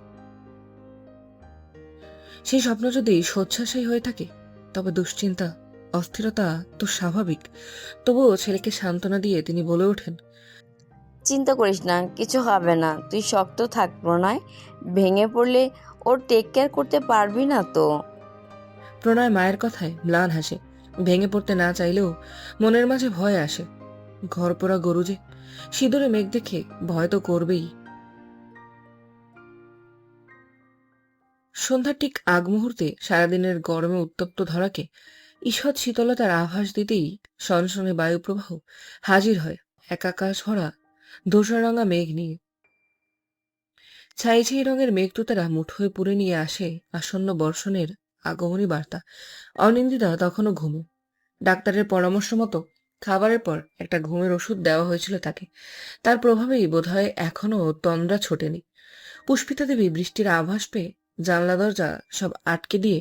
সেই স্বপ্ন যদি শয্যাশায়ী হয়ে থাকে তবে দুশ্চিন্তা অস্থিরতা তো স্বাভাবিক। তবুও ছেলেকে সান্ত্বনা দিয়ে তিনি বলে ওঠেন, চিন্তা করিস না, কিছু হবে না। তুই শক্ত থাক প্রণয়। ভেঙে পড়লে ওর টেক কেয়ার করতে পারবি না তো। প্রণয় মায়ের কথায় ম্লান হাসে। ভেঙে পড়তে না চাইলেও মনের মাঝে ভয় আসে। ঘর পোড়া গরু যে, সিঁদুরে মেঘ দেখে ভয় তো করবেই। সন্ধ্যার ঠিক আগ মুহূর্তে সারাদিনের গরমে উত্তপ্ত ধরাকে ঈষৎ শীতলতার আভাস দিতেই সনসনে বায়ুপ্রবাহ হাজির হয় এক আকাশ ভরা ধূসররঙা মেঘ নিয়ে। ছাই ছাই রঙের মেঘদূতেরা মুঠোয় পুরে নিয়ে আসে আসন্ন বর্ষণের আগমনী বার্তা। অনিন্দিতা তখনও ঘুমো। ডাক্তারের পরামর্শ মতো খাবারের পর একটা ঘুমের ওষুধ দেওয়া হয়েছিল তাকে। তার প্রভাবেই বোধহয় এখনো তন্দ্রা ছোটেনি। পুষ্পিতা দেবী বৃষ্টির আভাস পেয়ে জানলা দরজা সব আটকে দিয়ে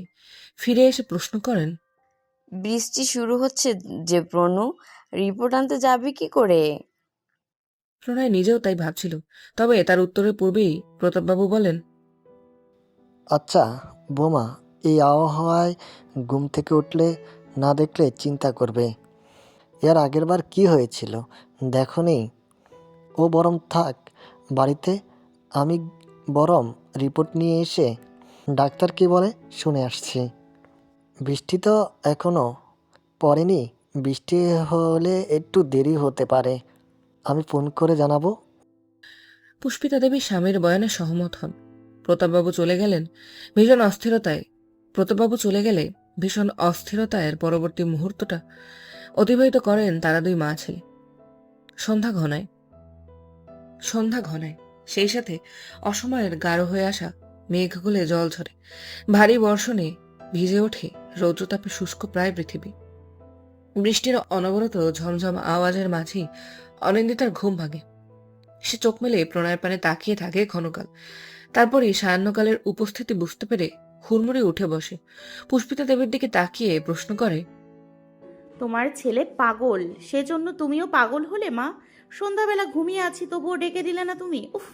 ফিরে এসে প্রশ্ন করেন, বৃষ্টি শুরু হচ্ছে যে প্রণু, রিপোর্ট আনতে যাবি কি করে? প্রণয় নিজেও তাই ভাবছিল। তবে তার উত্তরের পূর্বেই প্রতাপবাবু বলেন, আচ্ছা বোমা, এই আবহাওয়ায় ঘুম থেকে উঠলে না দেখলে চিন্তা করবে। এর আগেরবার কি হয়েছিল দেখোনি? ও বরং থাক বাড়িতে, আমি বরং রিপোর্ট নিয়ে এসে ডাক্তার কি বলে শুনে আসছি। বৃষ্টি তো এখনো পড়েনি, বৃষ্টি হলে একটু দেরি হতে পারে, আমি ফোন করে জানাবো। পুষ্পিতা দেবী স্বামীর বয়ানে সহমত হন। প্রতাপবাবু চলে গেলেন ভীষণ অস্থিরতায়। প্রতাপবাবু চলে গেলে ভীষণ অস্থিরতায়ের পরবর্তী মুহূর্তটা অতিবাহিত করেন তারা দুই মা ছেলে। সন্ধ্যা ঘনায় সেই সাথে অসময়ের গাঢ় হয়ে আসা মেঘ গলে জল ঝরে। ভারী বর্ষণে ভিজে ওঠে রৌদ্রতাপে শুষ্ক প্রায় পৃথিবী। বৃষ্টির অনবরত ঝমঝম আওয়াজের মাঝেই অনিন্দিতার ঘুম ভাঙে। সে চোখ মেলে প্রণয়ের পানে তাকিয়ে থাকে ক্ষণকাল। তারপরই সায়াহ্নকালের উপস্থিতি বুঝতে পেরে হুড়মুড়ে উঠে বসে। পুষ্পিতা দেবীর দিকে তাকিয়ে প্রশ্ন করে, তোমার ছেলে পাগল, সেজন্য তুমিও পাগল হলে মা? সন্ধ্যাবেলা ঘুমিয়ে আছি তবুও ডেকে দিলে না তুমি? উফ,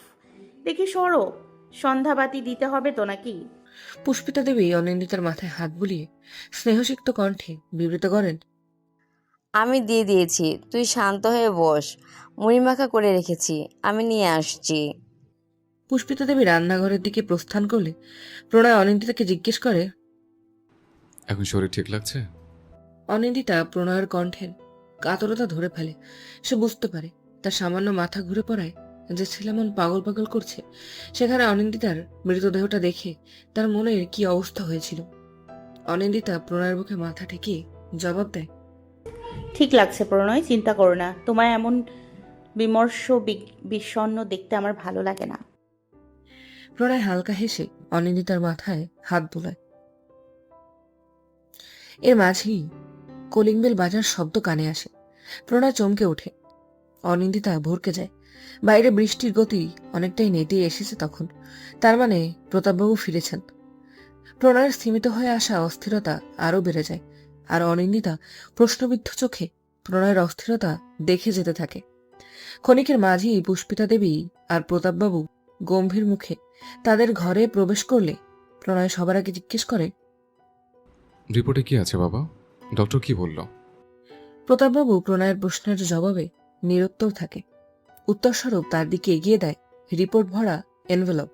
দেখি সরো, সন্ধ্যাবাতি দিতে হবে তো নাকি? পুষ্পিতা দেবী অনিন্দিতার মাথায় হাত বুলিয়ে স্নেহসিক্ত কণ্ঠে বিবৃত করেন, আমি দিয়ে দিয়েছি, তুই শান্ত হয়ে বস। মুড়ি মাখা করে রেখেছি, আমি নিয়ে আসছি। পুষ্পিতা দেবী রান্নাঘরের দিকে প্রস্থান করলে প্রণয় অনিন্দিতাকে জিজ্ঞেস করে। এখন শরীর ঠিক লাগছে? অনিন্দিতা প্রণয়ের কণ্ঠের কাতরতা ধরে ফেলে। সে বুঝতে পারে তার সামান্য মাথা ঘুরে পড়ায় যে ছেলে মন পাগল পাগল করছে, সেখানে অনিন্দিতার মৃতদেহটা দেখে তার মনের কি অবস্থা হয়েছিল। অনিন্দিতা প্রণয়ের বুকে মাথা ঠেকিয়ে জবাব দেয়, ঠিক লাগছে প্রণয়, চিন্তা করো না। তোমায় এমন বিমর্ষ বিষণ্ণ দেখতে আমার ভালো লাগে না। প্রণয় হালকা হেসে অনিন্দিতার মাথায় হাত বোলায়। এর মাঝেই কলিং বেল বাজার শব্দ কানে আসে। প্রণয় চমকে ওঠে। অনিন্দিতা ভরকে যায়। বাইরে বৃষ্টির গতি অনেকটাই নেতিয়ে এসেছে তখন। তার মানে প্রতাপবাবু ফিরেছেন। প্রণয়ের স্থিমিত হয়ে আসা অস্থিরতা আরো বেড়ে যায়। আর অনিন্দিতা প্রশ্নবিদ্ধ চোখে প্রণয়ের অস্থিরতা দেখে যেতে থাকে। ক্ষণিকের মাঝেই পুষ্পিতা দেবী আর প্রতাপবাবু গম্ভীর মুখে তাদের ঘরে প্রবেশ করলে প্রণয় সবার আগে জিজ্ঞেস করে, রিপোর্টে কি আছে বাবা? ডক্টর কি বলল? প্রতাপবাবু প্রণয়ের প্রশ্নের জবাবে নিরুত্তর থাকে। উত্তরস্বরূপ তার দিকে এগিয়ে দেয় রিপোর্ট ভরা এনভেলপ।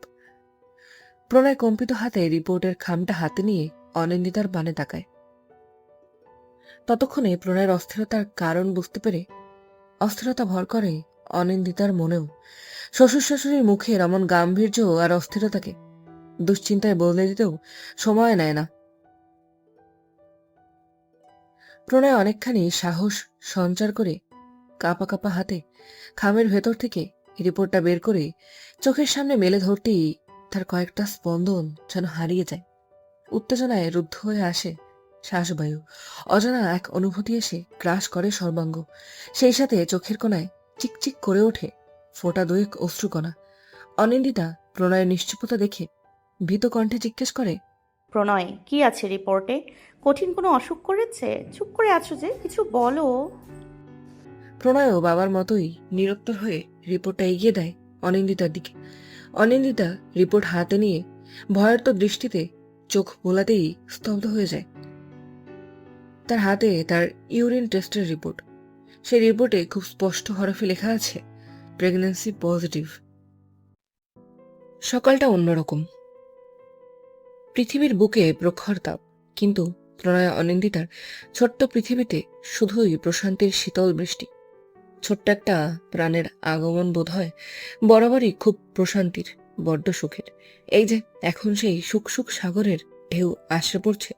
প্রণয় কম্পিত হাতে রিপোর্টের খামটা হাতে নিয়ে অনিন্দিতার পানে তাকায়। ততক্ষণে প্রণয়ের অস্থিরতার কারণ বুঝতে পেরে অস্থিরতা ভর করে অনিন্দিতার মনেও। শ্বশুর শাশুড়ির মুখের এমন গাম্ভীর্য আর অস্থিরতাকে দুশ্চিন্তায় বদলে দিতেও সময় নেয় না। প্রণয় অনেকখানি সাহস সঞ্চার করে কাঁপা কাঁপা হাতে খামের ভেতর থেকে রিপোর্টটা বের করে চোখের সামনে মেলে ধরতেই তার কয়েকটা স্পন্দন যেন হারিয়ে যায়। উত্তেজনায় রুদ্ধ হয়ে আসে শ্বাসবায়ু। অজানা এক অনুভূতি এসে গ্রাস করে সর্বাঙ্গ। সেই সাথে চোখের কোণায় চিকচিক করে ওঠে ফোঁটা দুয়েক অশ্রুকণা। অনিন্দিতা প্রণয়ের নিশ্চুপতা দেখে ভীত কণ্ঠে জিজ্ঞেস করে, প্রণয়, কি আছে রিপোর্টে? কঠিন কোনো অসুখ করেছে? চুপ করে আছো যে, কিছু বলো। প্রণয়ও বাবার মতোই নিরুত্তর হয়ে রিপোর্টটা এগিয়ে দেয় অনিন্দিতার দিকে। অনিন্দিতা রিপোর্ট হাতে নিয়ে ভয়ার্ত দৃষ্টিতে চোখ বোলাতেই স্তব্ধ হয়ে যায়। তার হাতে তার ইউরিন টেস্টের রিপোর্ট। সেই রিপোর্টে খুব স্পষ্ট হরফে লেখা আছে প্রেগন্যান্সি পজিটিভ। সকালটা অন্যরকম। পৃথিবীর বুকে প্রখর তাপ, কিন্তু প্রণয় অনিন্দিতার ছোট্ট পৃথিবীতে শুধুই প্রশান্তির শীতল বৃষ্টি। ছোট্ট একটা প্রাণের আগমন বোধ হয় বরাবরই খুব প্রশান্তির, বড্ড সুখের। এই যে এখন সেই সুখ সুখ সাগরের ঢেউ আশ্রে পড়ছে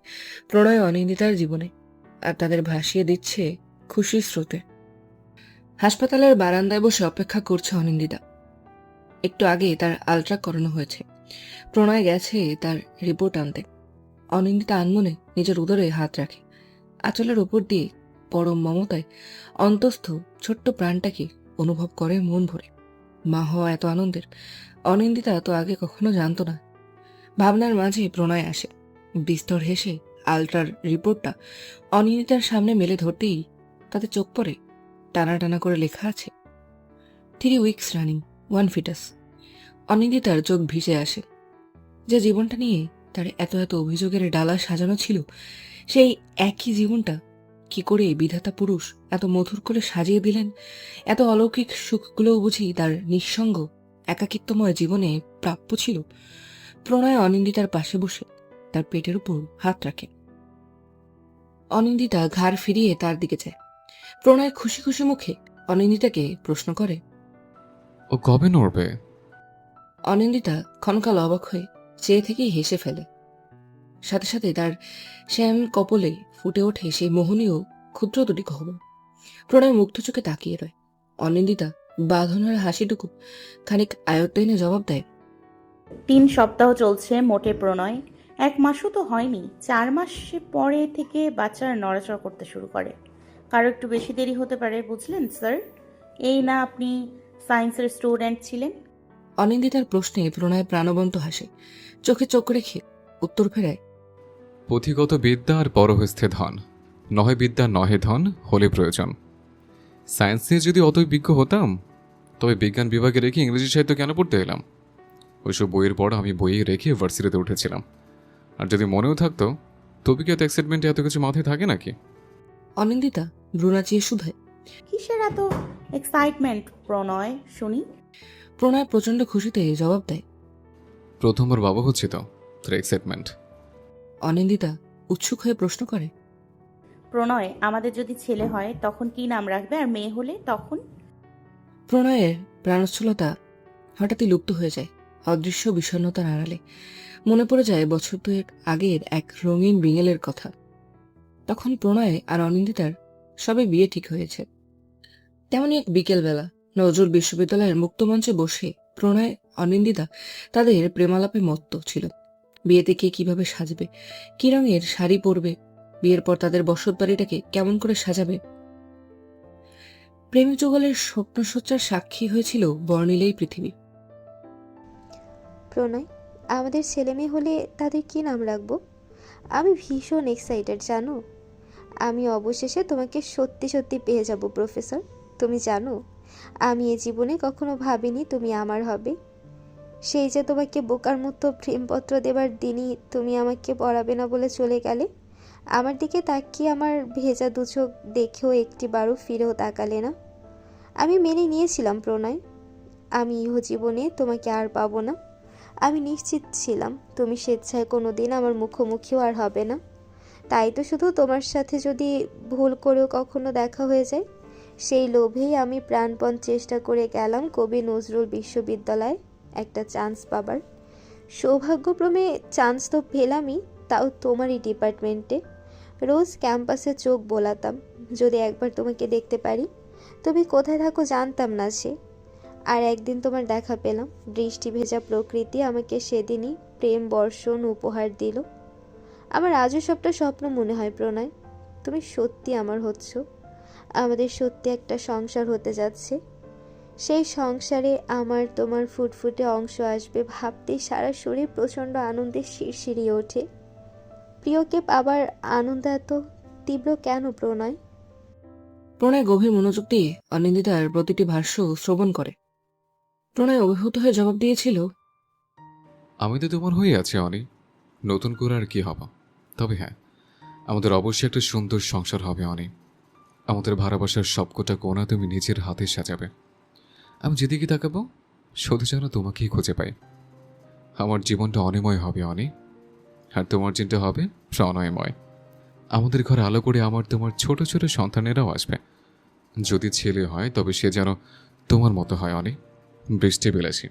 প্রণয় অনিন্দিতার জীবনে, আর তাদের ভাসিয়ে দিচ্ছে খুশির স্রোতে। হাসপাতালের বারান্দায় বসে অপেক্ষা করছে অনিন্দিতা। একটু আগে তার আলট্রা করানো হয়েছে। প্রণয় গেছে তার রিপোর্ট আনতে। অনিন্দিতা আনমনে নিজের উদরে হাত রাখে। আঁচলের ওপর দিয়ে পরম মমতায় অন্তস্থ ছোট্ট প্রাণটাকে অনুভব করে মন ভরে। মা হওয়া এত আনন্দের অনিন্দিতা তো আগে কখনো জানতো না। ভাবনার মাঝে প্রণয় আসে। বিস্তর হেসে আলট্রার রিপোর্টটা অনিন্দিতার সামনে মেলে ধরতেই তাতে চোখ পড়ে টানা টানা করে লেখা আছে 3 উইকস রানিং, 1 ফিটাস। অনিন্দিতার চোখ ভিজে আসে। যে জীবনটা নিয়ে তার এত এত অভিযোগের ডালা সাজানো ছিল, সেই একই জীবনটা কি করে বিধাতা পুরুষ এত মধুর করে সাজিয়ে দিলেন? এত অলৌকিক সুখগুলোও বুঝি তার নিঃসঙ্গ একাকিত্বময় জীবনে প্রাপ্য ছিল। প্রণয় অনিন্দিতার পাশে বসে তার পেটের উপর হাত রাখে। অনিন্দিতা ঘাড় ফিরিয়ে তার দিকে যায়। প্রণয় খুশি খুশি মুখে অনিন্দিতাকে প্রশ্ন করে। ও কবে নড়বে? অনিন্দিতা ক্ষণকাল অবাক হয়ে চেয়ে থেকেই হেসে ফেলে। সাথে সাথে তার শ্যাম কপলে ফুটে ওঠে সেই মোহনীয় ক্ষুদ্র দুটি খবর। প্রণয় মুগ্ধ চোখে তাকিয়ে রয়। অনিন্দিতা বাঁধনের হাসিটুকু খানিক আয়ত্তে এনে জবাব দেয়, 3 সপ্তাহ চলছে মোটে প্রণয়, 1 মাসও তো হয়নি। 4 মাস পরে থেকে বাচ্চারা নড়াচড়া করতে শুরু করে। কারো একটু বেশি দেরি হতে পারে, বুঝলেন স্যার? এই না আপনি সায়েন্সের স্টুডেন্ট ছিলেন? অনিন্দিতার প্রশ্নে প্রণয় প্রাণবন্ত হাসে। চোখে চোখ রেখে উত্তর ফেরায়, পুঁথিগত বিদ্যা আর পরহস্থে ধন, নহে বিদ্যা নহে ধন হলে প্রয়োজন। সায়েন্স নিয়ে যদি অতই বিজ্ঞ হতাম, তবে বিজ্ঞান বিভাগে রেখে ইংরেজি সাহিত্য কেন পড়তে এলাম? ওইসব বইয়ের পর আমি বইয়ে রেখে ভার্সিটিতে উঠেছিলাম। আর যদি মনেও থাকতো, তবে কি এত এক্সাইটমেন্টে এত কিছু মাথায় থাকে নাকি? অনিন্দিতা ভ্রু নাচিয়ে শুধায়। কিসের এত এক্সাইটমেন্ট প্রণয়, শুনি? প্রণয় প্রচন্ড খুশিতে জবাব দেয়, প্রথমবার বাবা হচ্ছে তো, তোর এক্সাইটমেন্ট। অনিন্দিতা উৎসুক হয়ে প্রশ্ন করে, প্রণয়, আমাদের যদি ছেলে হয় তখন কি নাম রাখবে? আর মেয়ে হলে তখন? প্রণয়ের প্রাণস্থলতা হঠাৎই লুপ্ত হয়ে যায় অদৃশ্য বিষণ্ণতার আড়ালে। মনে পড়ে যায় বছর দুয়েক আগের এক রঙিন বিঙেলের কথা। তখন প্রণয় আর অনিন্দিতার সবে বিয়ে ঠিক হয়েছে। তেমনই এক বিকেলবেলা নজরুল বিশ্ববিদ্যালয়ের মুক্তমঞ্চে বসে প্রণয় অনিন্দিতা তাদের প্রেমালাপে মত্ত ছিল। বিয়েতে কে কিভাবে সাজবে, কি রঙের শাড়ি পরবে, বিয়ের পর তাদের বসত বাড়িটাকে কেমন করে সাজাবে। প্রেমিক যুগলের স্বপ্নসজ্জার সাক্ষী হয়েছিল বর্ণিলেই পৃথিবী। প্রণয়, আমাদের ছেলে মেয়ে হলে তাদের কি নাম রাখবো? আমি ভীষণ এক্সাইটেড জানো। আমি অবশেষে তোমাকে সত্যি সত্যি পেয়ে যাব প্রফেসর। তুমি জানো, আমি এ জীবনে কখনো ভাবিনি তুমি আমার হবে। সেই যে তোমাকে বোকার মতো প্রেমপত্র দেবার দিনই তুমি আমাকে পড়াবে না বলে চলে গেলে, আমার দিকে তাকিয়ে আমার ভেজা দুচোখ দেখেও একটিবারও ফিরেও তাকালে না। আমি মেনে নিয়েছিলাম প্রণয়, আমি ইহজীবনে তোমাকে আর পাবো না। আমি নিশ্চিত ছিলাম তুমি স্বেচ্ছায় কোনো দিন আমার মুখোমুখিও আর হবে না। তাই তো শুধু তোমার সাথে যদি ভুল করেও কখনো দেখা হয়ে যায়, সেই লোভেই আমি প্রাণপণ চেষ্টা করে গেলাম কবি নজরুল বিশ্ববিদ্যালয়ে একটা চান্স পাবার। সৌভাগ্যক্রমে চান্স তো পেলামই, তাও তোমারই ডিপার্টমেন্টে। রোজ ক্যাম্পাসে চোখ বোলাতাম যদি একবার তোমাকে দেখতে পারি। তুমি কোথায় থাকো জানতাম না সে। আর একদিন তোমার দেখা পেলাম। বৃষ্টি ভেজা প্রকৃতি আমাকে সেদিনই প্রেম বর্ষণ উপহার দিল। আমার আজও সবটা স্বপ্ন মনে হয় প্রণয়। তুমি সত্যি আমার হচ্ছ। আমাদের সত্যি একটা সংসার হতে যাচ্ছে। সেই সংসারে আমার তোমার ফুটফুটে অংশ আসবে ভাবতেই সারা শরীর প্রচণ্ড আনন্দে শিরশিরিয়ে ওঠে। প্রিয়কে পাবার আনন্দ এত তীব্র কেন প্রণয়? প্রণয় গভীর মনোযোগ দিয়ে অনিন্দিতার প্রতিটি ভাষ্য শ্রবণ করে। প্রণয় অভিভূত হয়ে জবাব দিয়েছিল, আমি তো তোমার হয়ে আছি অনি, নতুন করে আর কি হব। তবে হ্যাঁ, আমাদের অবশ্যই একটা সুন্দর সংসার হবে অনি। আমাদের ভালোবাসার সবকটা কোণা তুমি নিজের হাতে সাজাবে। আমি যেদিকে তাকাবো শুধু যেন তোমাকেই খুঁজে পাই। আমার জীবনটা অনিময় হবে অনি, আর তোমার জীবনটা হবে প্রণয়ময়। আমাদের ঘরে আলো করে আমার তোমার ছোট ছোট সন্তানেরাও আসবে। যদি ছেলে হয় তবে সে যেন তোমার মতো হয় অনি, বৃষ্টি বিলাসী।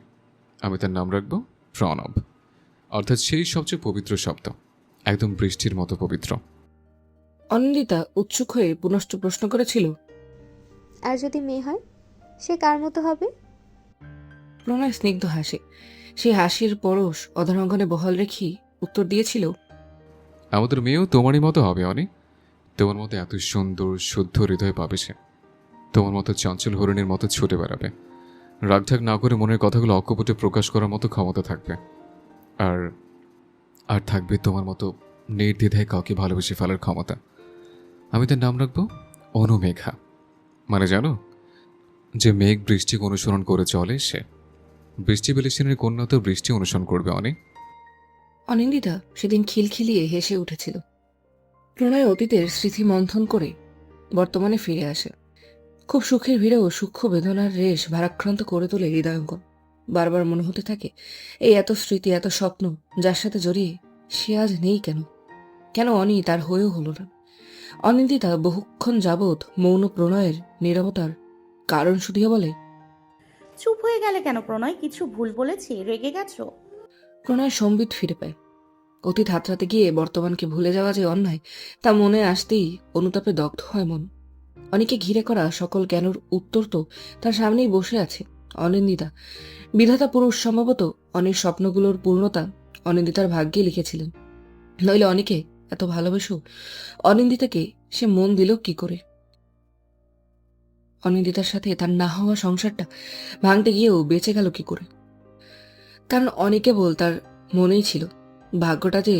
আমি তার নাম রাখবো প্রণব, অর্থাৎ সেই সবচেয়ে পবিত্র শব্দ, একদম বৃষ্টির মতো পবিত্র। অনিন্দিতা উৎসুক হয়ে পুনশ্চ প্রশ্ন করেছিল, আর যদি মেয়ে হয় সে কার মতো হবে? প্রণয় স্নিগ্ধ হাসে। সেই হাসির পরশ অধরাঙ্গনে বহাল রেখেই উত্তর দিয়েছিল, আমাদের মেয়েও তোমারই মতো হবে অনি। তোমার মতো এত সুন্দর শুদ্ধ হৃদয় পাবে সে। তোমার মতো চঞ্চল হরিণের মতো ছুটে বেড়াবে। রাগঢাক না করে মনের কথাগুলো অকপটে প্রকাশ করার মতো ক্ষমতা থাকবে। আর আর থাকবে তোমার মতো নির্দ্বিধায় কাউকে ভালোবেসে ফেলার ক্ষমতা। আমি তার নাম রাখবো অনুমেঘা। মানে জানো, যে মেঘ বৃষ্টিকে অনুসরণ করে চলে সে। বৃষ্টি বিলেসিনের কন্যা তো বৃষ্টি অনুসরণ করবে অনেক। অনিন্দিতা সেদিন খিলখিলিয়ে হেসে উঠেছিল। প্রণয় অতীতের স্মৃতি মন্থন করে বর্তমানে ফিরে আসে। খুব সুখের ভিড়েও সূক্ষ্ম বেদনার রেশ ভারাক্রান্ত করে তোলে হৃদয়ঙ্গম। বারবার মনে হতে থাকে, এই এত স্মৃতি, এত স্বপ্ন যার সাথে জড়িয়ে সে আজ নেই কেন? কেন অনি তার হয়েও হলো না? অনিন্দিতা বহুক্ষণ যাবৎ মৌন প্রণয়ের নীরবতার কারণ শুধিয়ে বলে, চুপ হয়ে গেলে কেন প্রণয়? কিছু ভুল বলেছি? রেগে গেছো? প্রণয় সম্বিত ফিরে পায়। অতীত হাতড়াতে গিয়ে বর্তমানকে ভুলে যাওয়া যে অন্যায় তা মনে আসতেই অনুতাপে দগ্ধ হয় মন। অনেকে ঘিরে করা সকল জ্ঞানের উত্তর তো তার সামনেই বসে আছে। অনিন্দিতা বিধাতা পুরুষ সম্ভবত অনেক স্বপ্নগুলোর পূর্ণতা অনিন্দিতার ভাগ্যে লিখেছিলেন। নইলে অনেকে এত ভালোবেসো অনিন্দিতাকে সে মন দিল কি করে? অনিন্দিতার সাথে তার না হওয়া সংসারটা ভাঙতে গিয়েও বেঁচে গেল কি করে? কারণ অনেকে বল তার মনেই ছিল ভাগ্যটা যে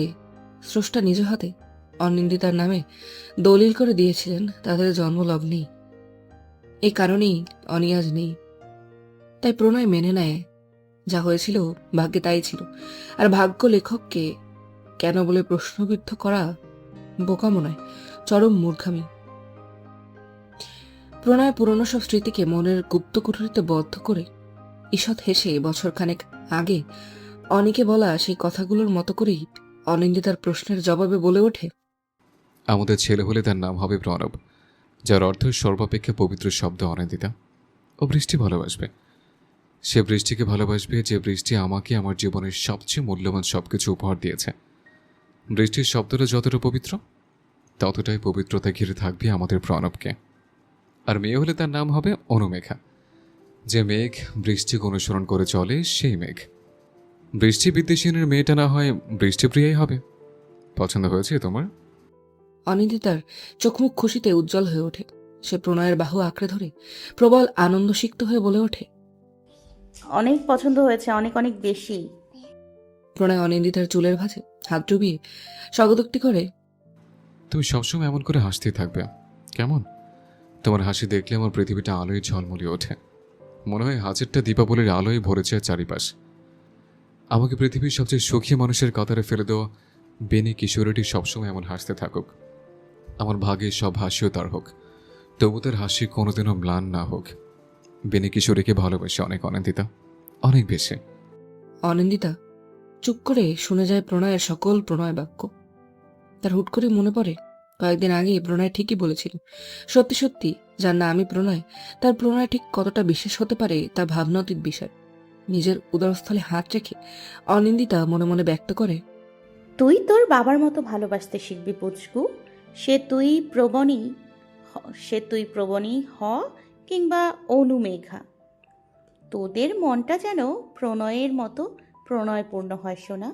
স্রষ্টা নিজ হাতে অনিন্দিতার নামে দলিল করে দিয়েছিলেন তাদের জন্মলগ্নেই। এই কারণেই অনি আজ নেই। তাই প্রণয় মেনে নেয় যা হয়েছিল ভাগ্যে তাই ছিল। আর ভাগ্য লেখককে কেন বলে প্রশ্নবিদ্ধ করা বোকামো নয়, চরম মূর্খামি। প্রণয় পুরনো সব স্মৃতিকে মনের গুপ্ত কুঠুরিতে বদ্ধ করে ঈষৎ হেসে বছরখানেক আগে অনেকে বলা সেই কথাগুলোর মতো করেই অনিন্দিতার প্রশ্নের জবাবে বলে ওঠে, আমাদের ছেলে হলে তার নাম হবে প্রণব, যার অর্থ সর্বাপেক্ষা পবিত্র শব্দ অনিন্দিতা। ও বৃষ্টি ভালোবাসবে। সে বৃষ্টিকে ভালোবাসবে যে বৃষ্টি আমাকে আমার জীবনের সবচেয়ে মূল্যবান সবকিছু উপহার দিয়েছে। বৃষ্টির শব্দটা যতটা পবিত্র, ততটাই পবিত্রতা ঘিরে থাকবে আমাদের প্রণবকে। আর মেয়ে হলে তার নাম হবে অনুমেঘা। যে মেঘ বৃষ্টিকে অনুসরণ করে চলে সেই মেঘ। বৃষ্টি বিদ্বেষীনের মেয়েটা না হয় বৃষ্টিপ্রিয়াই হবে। পছন্দ হয়েছে তোমার? অনিন্দিতার চোখমুখ খুশিতে উজ্জ্বল হয়ে ওঠে। সে প্রণয়ের বাহু আঁকড়ে ধরে প্রবল আনন্দসিক্ত হয়ে বলে ওঠে, অনেক পছন্দ হয়েছে, অনেক অনেক বেশি। প্রণয় অনিন্দিতার চুলের ভাঁজে হাত ডুবিয়ে স্বগতোক্তি করে, তুমি সবসময় এমন করে হাসতেই থাকবে কেমন? তোমার হাসি দেখলে আমার পৃথিবীটা আলোয় ঝলমলিয়ে ওঠে। মনে হয় হাজারটা দীপাবলির আলোয় ভরেছে চারিপাশ। আমাকে পৃথিবীর সবচেয়ে সুখী মানুষের কাতারে ফেলে দেওয়া বেনি কিশোরীটি সবসময় এমন হাসতে থাকুক। আমার ভাগে সব হাসিও তার হোক, তবু তার হাসি কোনোদিনও ম্লান না হোক। বেনি কিশোরীকে ভালোবাসে অনেক অনিন্দিতা, অনেক বেশি। অনিন্দিতা চুপ করে শুনে যায় প্রণয়ের সকল প্রণয় বাক্য। তার হুট করে মনে পড়ে কয়েকদিন আগে প্রণয় ঠিকই বলেছিল, সত্যি সত্যি যার না আমি প্রণয়, তার প্রণয় ঠিক কতটা বিশেষ হতে পারে তা ভাবনাতীত বিষয়। নিজের উদরস্থলে হাত রেখে অনিন্দিতা মনে মনে ব্যক্ত করে, তুই তোর বাবার মতো ভালোবাসতে শিখবি পুচকু। সে তুই প্রবণী হ কিংবা অনুমেঘা, তোদের মনটা যেন প্রণয়ের মতো প্রণয়পূর্ণ হয় সোনা।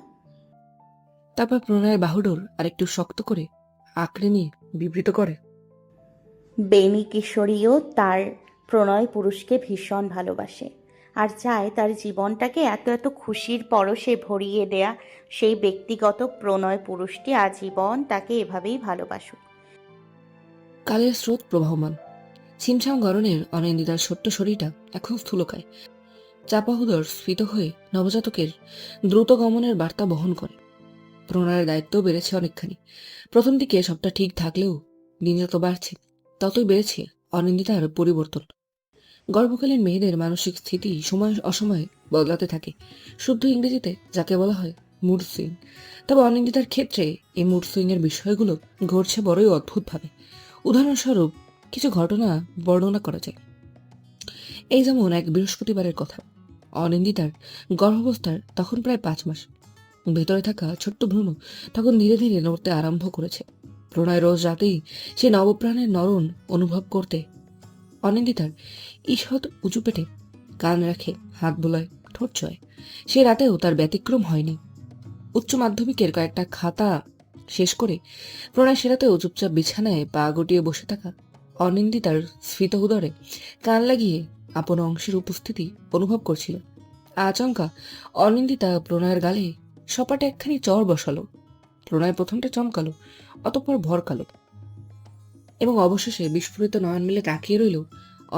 তারপর প্রণয়ের বাহুডোর আরেকটু শক্ত করে আঁকড়ে নিয়ে বিবৃত করে, বেনি কিশোরীও তার প্রণয় পুরুষকে ভীষণ ভালোবাসে আর চায় তার জীবনটাকে এত এত খুশির পরশে ভরিয়ে দেয়া সেই ব্যক্তিগত প্রণয় পুরুষটি আজীবন তাকে এভাবেই ভালোবাসুক। কালের স্রোত প্রবাহমান। ছিমছাম গরনের অনিন্দিতার ছোট্ট শরীরটা এখন স্থূলকায়, চাপাহুদর স্ফীত হয়ে নবজাতকের দ্রুত গমনের বার্তা বহন করে। প্রণয়ের দায়িত্ব বেড়েছে অনেকখানি। প্রথম দিকে সবটা ঠিক থাকলেও দিন যত বাড়ছে ততই বেড়েছে অনিন্দিতার পরিবর্তন। গর্ভকালীন মেয়েদের মানসিক স্থিতি সময় অসময়ে বদলাতে থাকে, শুদ্ধ ইংরেজিতে যাকে বলা হয় মুড সুইং। তবে অনিন্দিতার ক্ষেত্রে এই মুড সুইং এর বিষয়গুলো ঘটছে বড়ই অদ্ভুতভাবে। উদাহরণস্বরূপ কিছু ঘটনা বর্ণনা করা যায়। এই যেমন এক বৃহস্পতিবারের কথা। অনিন্দিতার গর্ভাবস্থার তখন প্রায় 5 মাস। ভেতরে থাকা ছোট্ট ভ্রূণ তখন ধীরে ধীরে নড়তে আরম্ভ করেছে। প্রণয় রোজ রাতেই সে নবপ্রাণের নরণ অনুভব করতে অনিন্দিতার ঈষৎ উঁচু পেটে কান রাখে, হাত বোলায়, ঠোঁট চয়। সে রাতেও তার ব্যতিক্রম হয়নি। উচ্চ মাধ্যমিকের কয়েকটা খাতা শেষ করে প্রণয় সে রাতেও চুপচাপ বিছানায় পা গুটিয়ে বসে থাকা অনিন্দিতার স্ফীত উদরে কান লাগিয়ে আপন অংশের উপস্থিতি অনুভব করছিল। আচমকা অনিন্দিতা প্রণয়ের গালে সপাটে একখানি চর বসালো। প্রণয় প্রথমটা চমকালো, অতঃপর ভরকালো এবং অবশেষে বিস্ফোরিত নয়ন মিলে তাকিয়ে রইল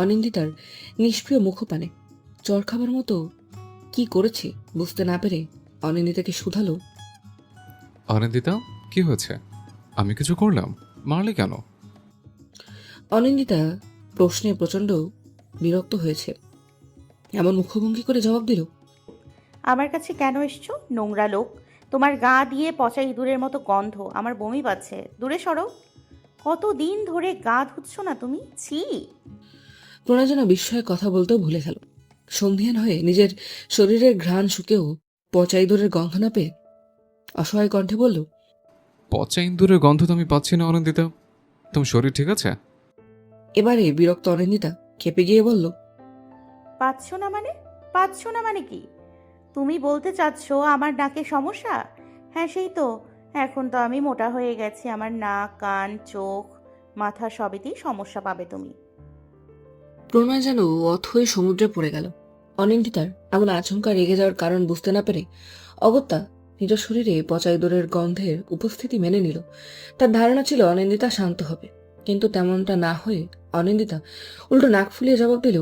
অনিন্দিতার নিষ্প্রিয় মুখপানে। চর খাবার মতো কি করেছে বুঝতে না পেরে অনিন্দিতাকে শুধালো, অনিন্দিতা, কি হয়েছে? আমি কিছু করলাম? মারলে কেন? অনিন্দিতা প্রশ্নে প্রচন্ড বিরক্ত হয়েছে। এমন মুখভঙ্গি করে জবাব দিল, আমার কাছে কেন এসছো নোংরা লোক? তোমার গা দিয়ে পচা ইঁদুরের মতো গন্ধ, আমার বমি পাচ্ছে, দূরে সরো। কতদিন ধরে গা ধুচ্ছ না তুমি? ছি। প্রণয় যেন বিস্ময়ে কথা বলতেও ভুলে গেল। সন্ধিয়ান হয়ে নিজের শরীরের ঘ্রাণ শুকেও পচা ইঁদুরের গন্ধ না পেয়ে অসহায় কণ্ঠে বলল, পচা ইন্দুরের গন্ধ তো আমি পাচ্ছি না অনিন্দিতা। তোমার শরীর ঠিক আছে? এবারে বিরক্ত অনিন্দিতা খেপে গিয়ে বলল, পাচ্ছ না মানে কি? তুমি বলতে চাচ্ছ আমার নাকে সমস্যা? হ্যাঁ সেই তো, এখন তো আমি মোটা হয়ে গেছি, আমার নাক, কান, চোখ, মাথা সবেতেই সমস্যা পাবে তুমি। প্রণয় যেন অথই সমুদ্রে পড়ে গেল। অনিন্দিতার এমন আচমকা রেগে যাওয়ার কারণ বুঝতে না পেরে অগত্যা নিজের শরীরে পচা ইঁদুরের গন্ধের উপস্থিতি মেনে নিল। তার ধারণা ছিল অনিন্দিতা শান্ত হবে, কিন্তু তেমনটা না হয়ে অনিন্দিতা উল্টো নাক ফুলিয়ে জবাব দিল,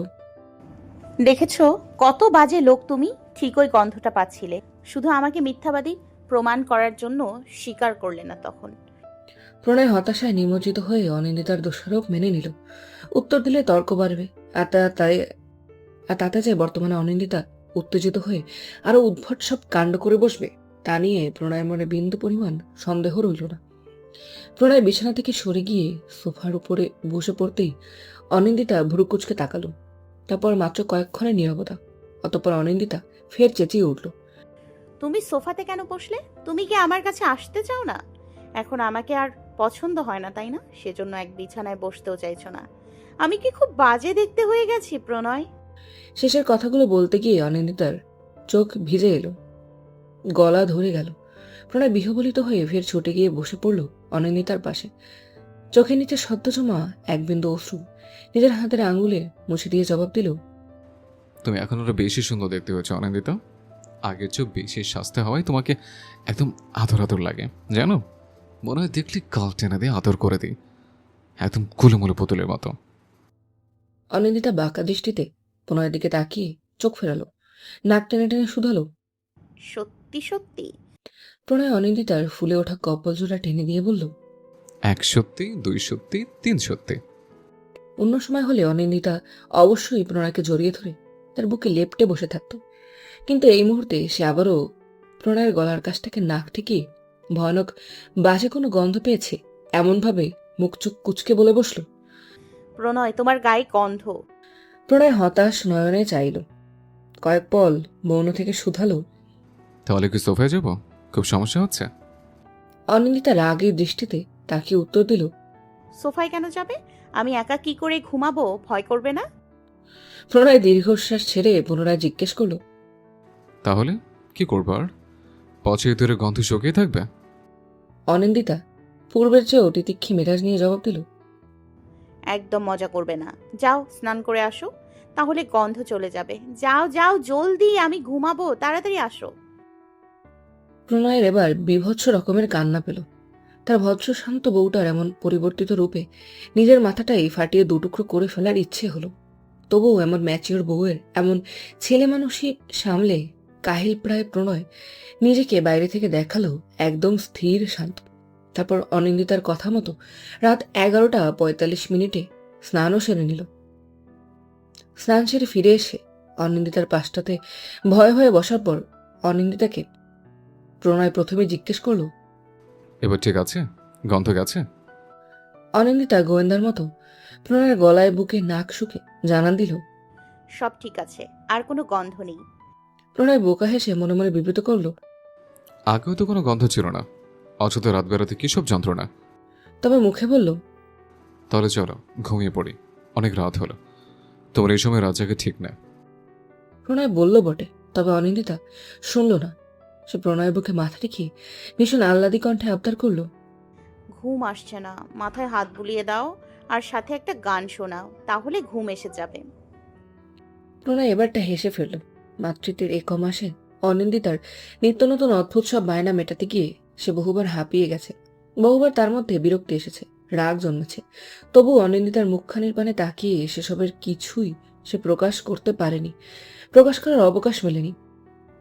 দেখেছো কত বাজে লোক তুমি? ঠিক ওই গন্ধটা পাচ্ছিলে, শুধু আমাকে মিথ্যাবাদী প্রমাণ করার জন্য স্বীকার করলে না তখন। প্রণয় হতাশায় নিমজ্জিত হয়ে অনিন্দিতার দোষারোপ মেনে নিল। উত্তর দিলে তর্ক বাড়বে, আর তাতে যে বর্তমানে অনিন্দিতা উত্তেজিত হয়ে আরো উদ্ভট সব কাণ্ড করে বসবে তা নিয়ে প্রণয়ের মনে বিন্দু পরিমাণ সন্দেহ রইল না। প্রণয় বিছানা থেকে সরে গিয়ে সোফার উপরে বসে পড়তেই অনিন্দিতা ভুরু কুচকে তাকালো। তারপর মাত্র কয়েকক্ষণের নীরবতা। অতঃপর অনিন্দিতা ফের চেঁচিয়ে উঠল, তুমি সোফাতে কেন বসলে? তুমি কি আমার কাছে আসতে চাও না? এখন আমাকে আর পছন্দ হয় না তাই না? সেজন্য এক বিছানায় বসতেও চাইছো না? আমি কি খুব বাজে দেখতে হয়ে গেছি প্রণয়? শেষের কথাগুলো বলতে গিয়ে অনিন্দিতার চোখ ভিজে এলো, গলা ধরে গেল। প্রণয় বিহ্বলিত হয়ে ফের ছুটে গিয়ে বসে পড়ল অনিন্দিতার পাশে। চোখের নিচে সদ্য জমা এক বিন্দু অশ্রু নিজের হাতের আঙুলে মুছে দিয়ে জবাব দিল, তুমি এখন আরো বেশি সুন্দর দেখতে হয়েছে অনিন্দিতা। আগের চেয়েও বেশি স্বাস্থ্য হওয়ায় তোমাকে একদম আদর আদর লাগে, জানো? মনে হয় দেখলে গাল টেনে দিয়ে আদর করে দিই, একদম কুলুমুলু পুতুলের মতো। অনিন্দিতা বাঁকা দৃষ্টিতে প্রণয়ের দিকে তাকিয়ে চোখ ফেরালো, নাক টেনে টেনে শুধালো। সত্যি সত্যি? প্রণয় অনিন্দিতার ফুলে ওঠা কপাল জোড়া টেনে দিয়ে বলল, 1 সত্যি, 2 সত্যি, 3 সত্যি। অন্য সময় হলে অনিন্দিতা অবশ্যই প্রণয়কে জড়িয়ে ধরে তার বুকে লেপ্টে বসে থাকত, কিন্তু এই মুহূর্তে সে আবারও প্রণয়ের গলার কাছটাকে নাক ঠেকিয়ে ভয়ানক বাজে কোনো গন্ধ পেয়েছে এমনভাবে মুখ চোখ কুচকে বলে বসল, প্রণয়, তোমার গায়ে গন্ধ। প্রণয় হতাশ নয়নে চাইল, কয়েক পল মৌন থেকে শুধালো। তাহলে কি সোফায় যাব? খুব সমস্যা হচ্ছে? অনিন্দিতা রাগের দৃষ্টিতে তাকে উত্তর দিল। সোফায় কেন যাবে? আমি একা কি করে ঘুমাবো? ভয় করবে না? প্রণয় দীর্ঘশ্বাস ছেড়ে পুনরায় জিজ্ঞেস করলো। তাহলে কি করবো আর? পচে ইঁদুরের গন্ধ শুকিয়ে থাকবে? অনিন্দিতা পূর্বের চেয়েও তিতিক্ষী মেজাজ নিয়ে জবাব দিল। একদম মজা করবে না। যাও স্নান করে আসো, তাহলে গন্ধ চলে যাবে। যাও যাও জলদি, আমি ঘুমাবো, তাড়াতাড়ি আসো। প্রণয়ের এবার বীভৎস রকমের কান্না পেল। তার ভদ্র শান্ত বউটার এমন পরিবর্তিত রূপে নিজের মাথাটাই ফাটিয়ে দুটুকরো করে ফেলার ইচ্ছে হলো। তবুও এমন ম্যাচিওর বউয়ের এমন ছেলে মানুষই সামলে কাহিল প্রায় প্রণয় নিজেকে বাইরে থেকে দেখালো একদম স্থির শান্ত। তারপর অনিন্দিতার কথা মতো রাত 11:45 স্নানও সেরে নিল। স্নান সেরে ফিরে এসে অনিন্দিতার পাশটাতে ভয়ে ভয়ে বসার পর অনিন্দিতাকে প্রণয় প্রথমে জিজ্ঞেস করলো। এবার ঠিক আছে? গন্ধ গেছে? অনিন্দিতা গোয়েন্দার মতো প্রণয়ের গলায় বুকে নাক শুকে জানান দিল। সব ঠিক আছে, আর কোনো গন্ধ নেই। প্রণয় বোকা হেসে মনে মনে বিব্রত করলো। আগেও তো কোনো গন্ধ ছিল না, অযথা রাত বেরোতে কি সব যন্ত্রণা। তবে মুখে বলল। তাহলে চলো ঘুমিয়ে পড়ি, অনেক রাত হলো। তোমার এই সময় রাত জাগে ঠিক না। প্রণয় বলল বটে, তবে অনিন্দিতা শুনল না। সে প্রণয়ের বুকে মাথা রেখে ভীষণ আহ্লাদি কণ্ঠে আবদার করলো। ঘুম আসছে না, মাথায় হাত বুলিয়ে দাও আর সাথে একটা গান শোনাও, তাহলে ঘুম এসে যাবে। প্রণয় এবারটা হেসে ফেলল। মাতৃত্বের এক মাসে অনিন্দিতার নিত্য নতুন অদ্ভুত সব বায়না মেটাতে গিয়ে সে বহুবার হাঁপিয়ে গেছে। বহুবার তার মধ্যে বিরক্তি এসেছে, রাগ জন্মেছে। তবু অনিন্দিতার মুখখানির পানে তাকিয়ে সেসবের কিছুই সে প্রকাশ করতে পারেনি, প্রকাশ করার অবকাশ মেলেনি।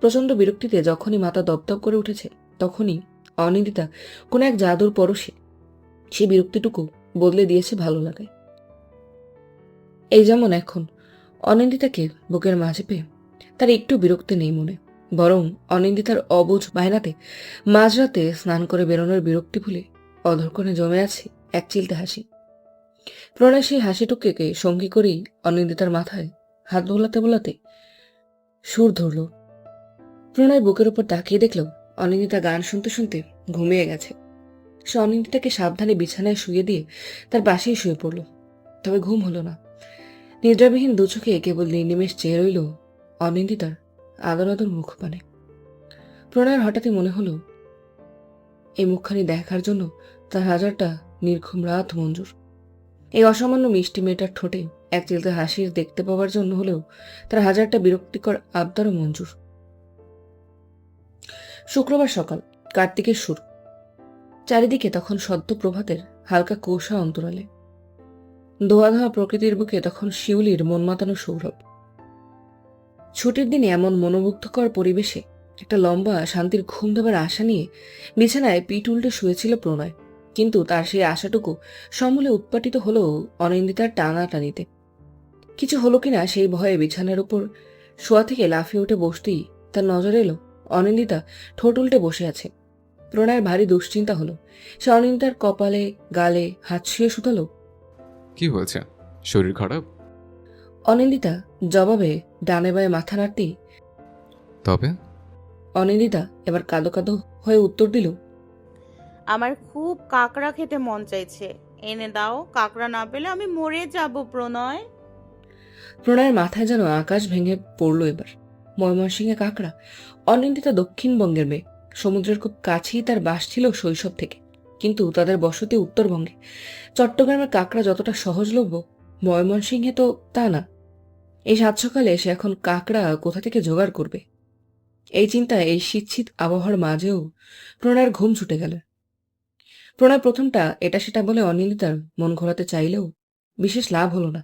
প্রচন্ড বিরক্তিতে যখনই মাথা দপদপ করে উঠেছে, তখনই অনিন্দিতা কোন এক জাদুর পরশে সে বিরক্তিটুকু বদলে দিয়েছে ভালো লাগায়। এই যেমন এখন অনিন্দিতাকে বুকের মাঝে পেয়ে তার একটু বিরক্তি নেই মনে, বরং অনিন্দিতার অবুঝ বায়নাতে মাঝরাতে স্নান করে বেরোনোর বিরক্তি ভুলে অধরকণে জমে আছে এক চিলতে হাসি। প্রণয় সেই হাসিটুকুকে সঙ্গী করেই অনিন্দিতার মাথায় হাত বোলাতে বোলাতে সুর ধরল। প্রণয় বুকের উপর তাকিয়ে দেখল অনিন্দিতা গান শুনতে শুনতে ঘুমিয়ে গেছে। সে অনিন্দিতাকে সাবধানে বিছানায় শুয়ে দিয়ে তার পাশেই শুয়ে পড়ল। তবে ঘুম হলো না। নিদ্রাবিহীন দু চোখে কেবল নির্নিমেষ চেয়ে রইল অনিন্দিতার আদর আদর মুখপানে। প্রণয়ের হঠাৎই মনে হলো এই মুখখানি দেখার জন্য তার হাজারটা নির্ঘুম রাত মঞ্জুর। এই অসামান্য মিষ্টি মেয়েটার ঠোঁটে এক চিলতে হাসির দেখতে পাওয়ার জন্য হলেও তার হাজারটা বিরক্তিকর আবদারও মঞ্জুর। শুক্রবার সকাল, কার্তিকের সুর। চারিদিকে তখন সদ্য প্রভাতের হালকা কোষা অন্তরালে। ধোয়া ধোয়া প্রকৃতির বুকে তখন শিউলির মন মাতানো সৌরভ। ছুটির দিনে এমন মনোমুগ্ধকর পরিবেশে একটা লম্বা শান্তির ঘুম দেবার আশা নিয়ে বিছানায় পিঠ উল্টে শুয়েছিল প্রণয়। কিন্তু তার সেই আশাটুকু সমূলে উৎপাটিত হলো অনিন্দিতার টানাটানিতে। কিছু হলো কিনা সেই ভয়ে বিছানার উপর শোয়া থেকে লাফিয়ে উঠে বসতেই তার নজর এলো অনিন্দিতা ঠোঁট উল্টে বসে আছে। প্রণয়ের ভারী দুশ্চিন্তা হলো। সে অনিন্দিতার কপালে গালে হাত ছুঁয়ে শুধালো। কি হয়েছে? শরীর খারাপ? অনিন্দিতা জবাবে ডানে বায়ে মাথা নাড়তেই তবে অনিন্দিতা এবার কাঁদো কাঁদো হয়ে উত্তর দিল। আমার খুব কাঁকড়া খেতে মন চাইছে, এনে দাও। কাঁকড়া না পেলে আমি মরে যাব প্রণয়। প্রণয়ের মাথায় যেন আকাশ ভেঙে পড়ল এবার। ময়মনসিংহে কাঁকড়া! অনিন্দিতা দক্ষিণবঙ্গের মেয়ে। সমুদ্রের খুব কাছেই তার বাস ছিল শৈশব থেকে, কিন্তু তাদের বসতি উত্তরবঙ্গে। চট্টগ্রামের কাঁকড়া যতটা সহজলভ্য, ময়মনসিংহে তো তা না। এই সাত সকালে সে এখন কাঁকড়া কোথা থেকে জোগাড় করবে? এই চিন্তায় এই শীত আবহাওয়ার মাঝেও প্রণয়ের ঘুম ছুটে গেল। প্রণয় প্রথমটা এটা সেটা বলে অনিন্দিতার মন ঘোরাতে চাইলেও বিশেষ লাভ হলো না।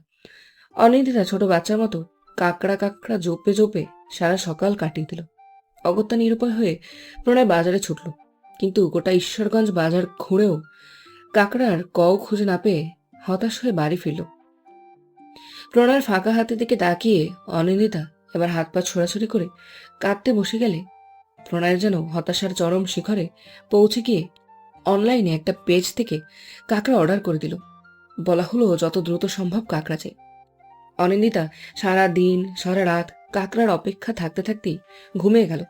অনিন্দিতা ছোট বাচ্চার মতো কাঁকড়া কাঁকড়া জোপে জোপে সারা সকাল কাটিয়ে দিল। অগত্যা নিরুপায় হয়ে প্রণয় বাজারে ছুটল, কিন্তু গোটা ঈশ্বরগঞ্জ বাজার ঘুরেও কাঁকড়ার কও খুঁজে না পেয়ে হতাশ হয়ে বাড়ি ফিরল। প্রণয়ের ফাঁকা হাতের দিকে তাকিয়ে অনিন্দিতা এবার হাত পা ছোড়াছুড়ি করে কাঁদতে বসে গেলে প্রণয়ের যেন হতাশার চরম শিখরে পৌঁছে গিয়ে অনলাইনে একটা পেজ থেকে কাঁকড়া অর্ডার করে দিল। বলা হলো যত দ্রুত সম্ভব কাকড়া চাই। অনিন্দিতা সারা দিন সারা রাত কাকড়ার অপেক্ষা থাকতে থাকতেই ঘুমিয়ে গেল।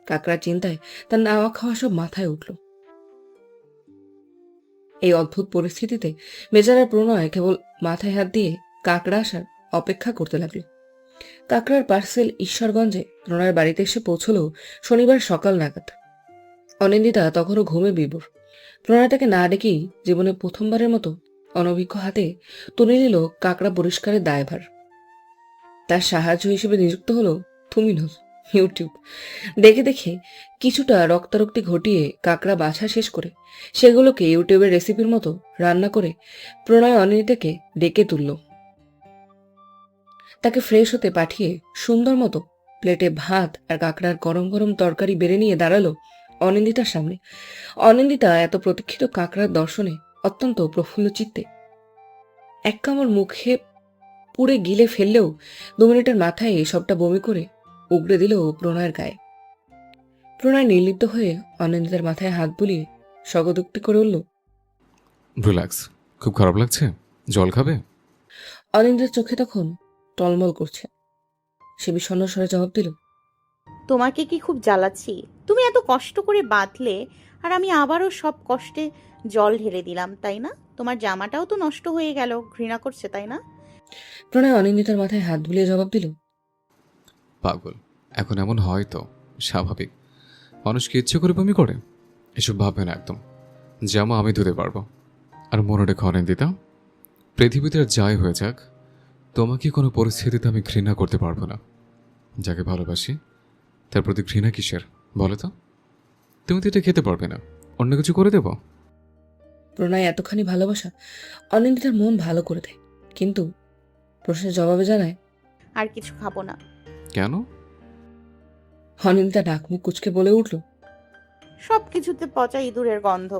কাকড়ার চিন্তায় তার নাওয়া খাওয়া সব মাথায় উঠল। এই অদ্ভুত পরিস্থিতিতে বেচারা প্রণয় কেবল মাথায় হাত দিয়ে কাকড়া আসার অপেক্ষা করতে লাগলো। কাকড়ার পার্সেল ঈশ্বরগঞ্জে প্রণয়ের বাড়িতে এসে পৌঁছলো শনিবার সকাল নাগাদ। অনিন্দিতা তখনও ঘুমে বিভোর। প্রণয় তাকে না ডেকেই জীবনে প্রথমবারের মতো অনভিজ্ঞ হাতে তুলে নিল কাকড়া পরিষ্কারের দায়ভার। তার সাহায্য হিসেবে নিযুক্ত হলো তুমিনুল। ইউটিউব দেখে দেখে কিছুটা রক্তারক্তি ঘটিয়ে কাকড়া বাছা শেষ করে সেগুলোকে ইউটিউবের রেসিপির মতো রান্না করে প্রণয় অনিন্দিতাকে ডেকে তুলল। তাকে ফ্রেশ হতে পাঠিয়ে সুন্দর মতো প্লেটে ভাত আর কাকড়ার গরম গরম তরকারি বেড়ে নিয়ে দাঁড়ালো অনিন্দিতার সামনে। অনিন্দিতা এত প্রতীক্ষিত কাকড়ার দর্শনে অত্যন্ত প্রফুল্ল চিত্তে এক কামড় মুখে পুড়ে গিলে ফেললেও 2 মিনিটের মাথায় সবটা বমি করে উগড়ে দিল প্রণয়ের গায়ে। প্রণয় নির্লিপ্ত হয়ে অনিন্দিতার মাথায় হাত বুলিয়ে স্বগতোক্তি করে উঠল, রিল্যাক্স। খুব খারাপ লাগছে, জল খাবে? অনিন্দিতার চোখে তখন টলমল করছে। সে বিষণ্ণ স্বরে জবাব দিল, তোমাকে কি খুব জ্বালাচ্ছি? তুমি এত কষ্ট করে বাঁধলে আর আমি আবারও সব কষ্টে জল ঢেলে দিলাম, তাই না? তোমার জামাটাও তো নষ্ট হয়ে গেল, ঘৃণা করছে তাই না? প্রণয় অনিন্দিতার মাথায় হাত বুলিয়ে জবাব দিল, পাগল, এখন এমন হয় তো স্বাভাবিক। মানুষ কি ইচ্ছে করে বমি করে? এসব ভাববে না একদম। জামা আমি ধুতে পারবো। আর মনে রেখো অনিন্দিতা, পৃথিবীতে আর যাই হয়ে যাক, তোমাকে কোনো পরিস্থিতিতে আমি ঘৃণা করতে পারবো না। যাকে ভালোবাসি তার প্রতি ঘৃণা কিসের বলো তো? তুমি তো এটা খেতে পারবে না, অন্য কিছু করে দেবো? প্রণয় এতখানি ভালোবাসা অনিন্দিতার মন ভালো করে দেয়, কিন্তু প্রশ্নের জবাবে জানায়, আর কিছু খাবো না। কেন? অনিন্দিতা নাক মুখ কুচকে বলে উঠল, সব কিছুতে পচা ইঁদুরের গন্ধ।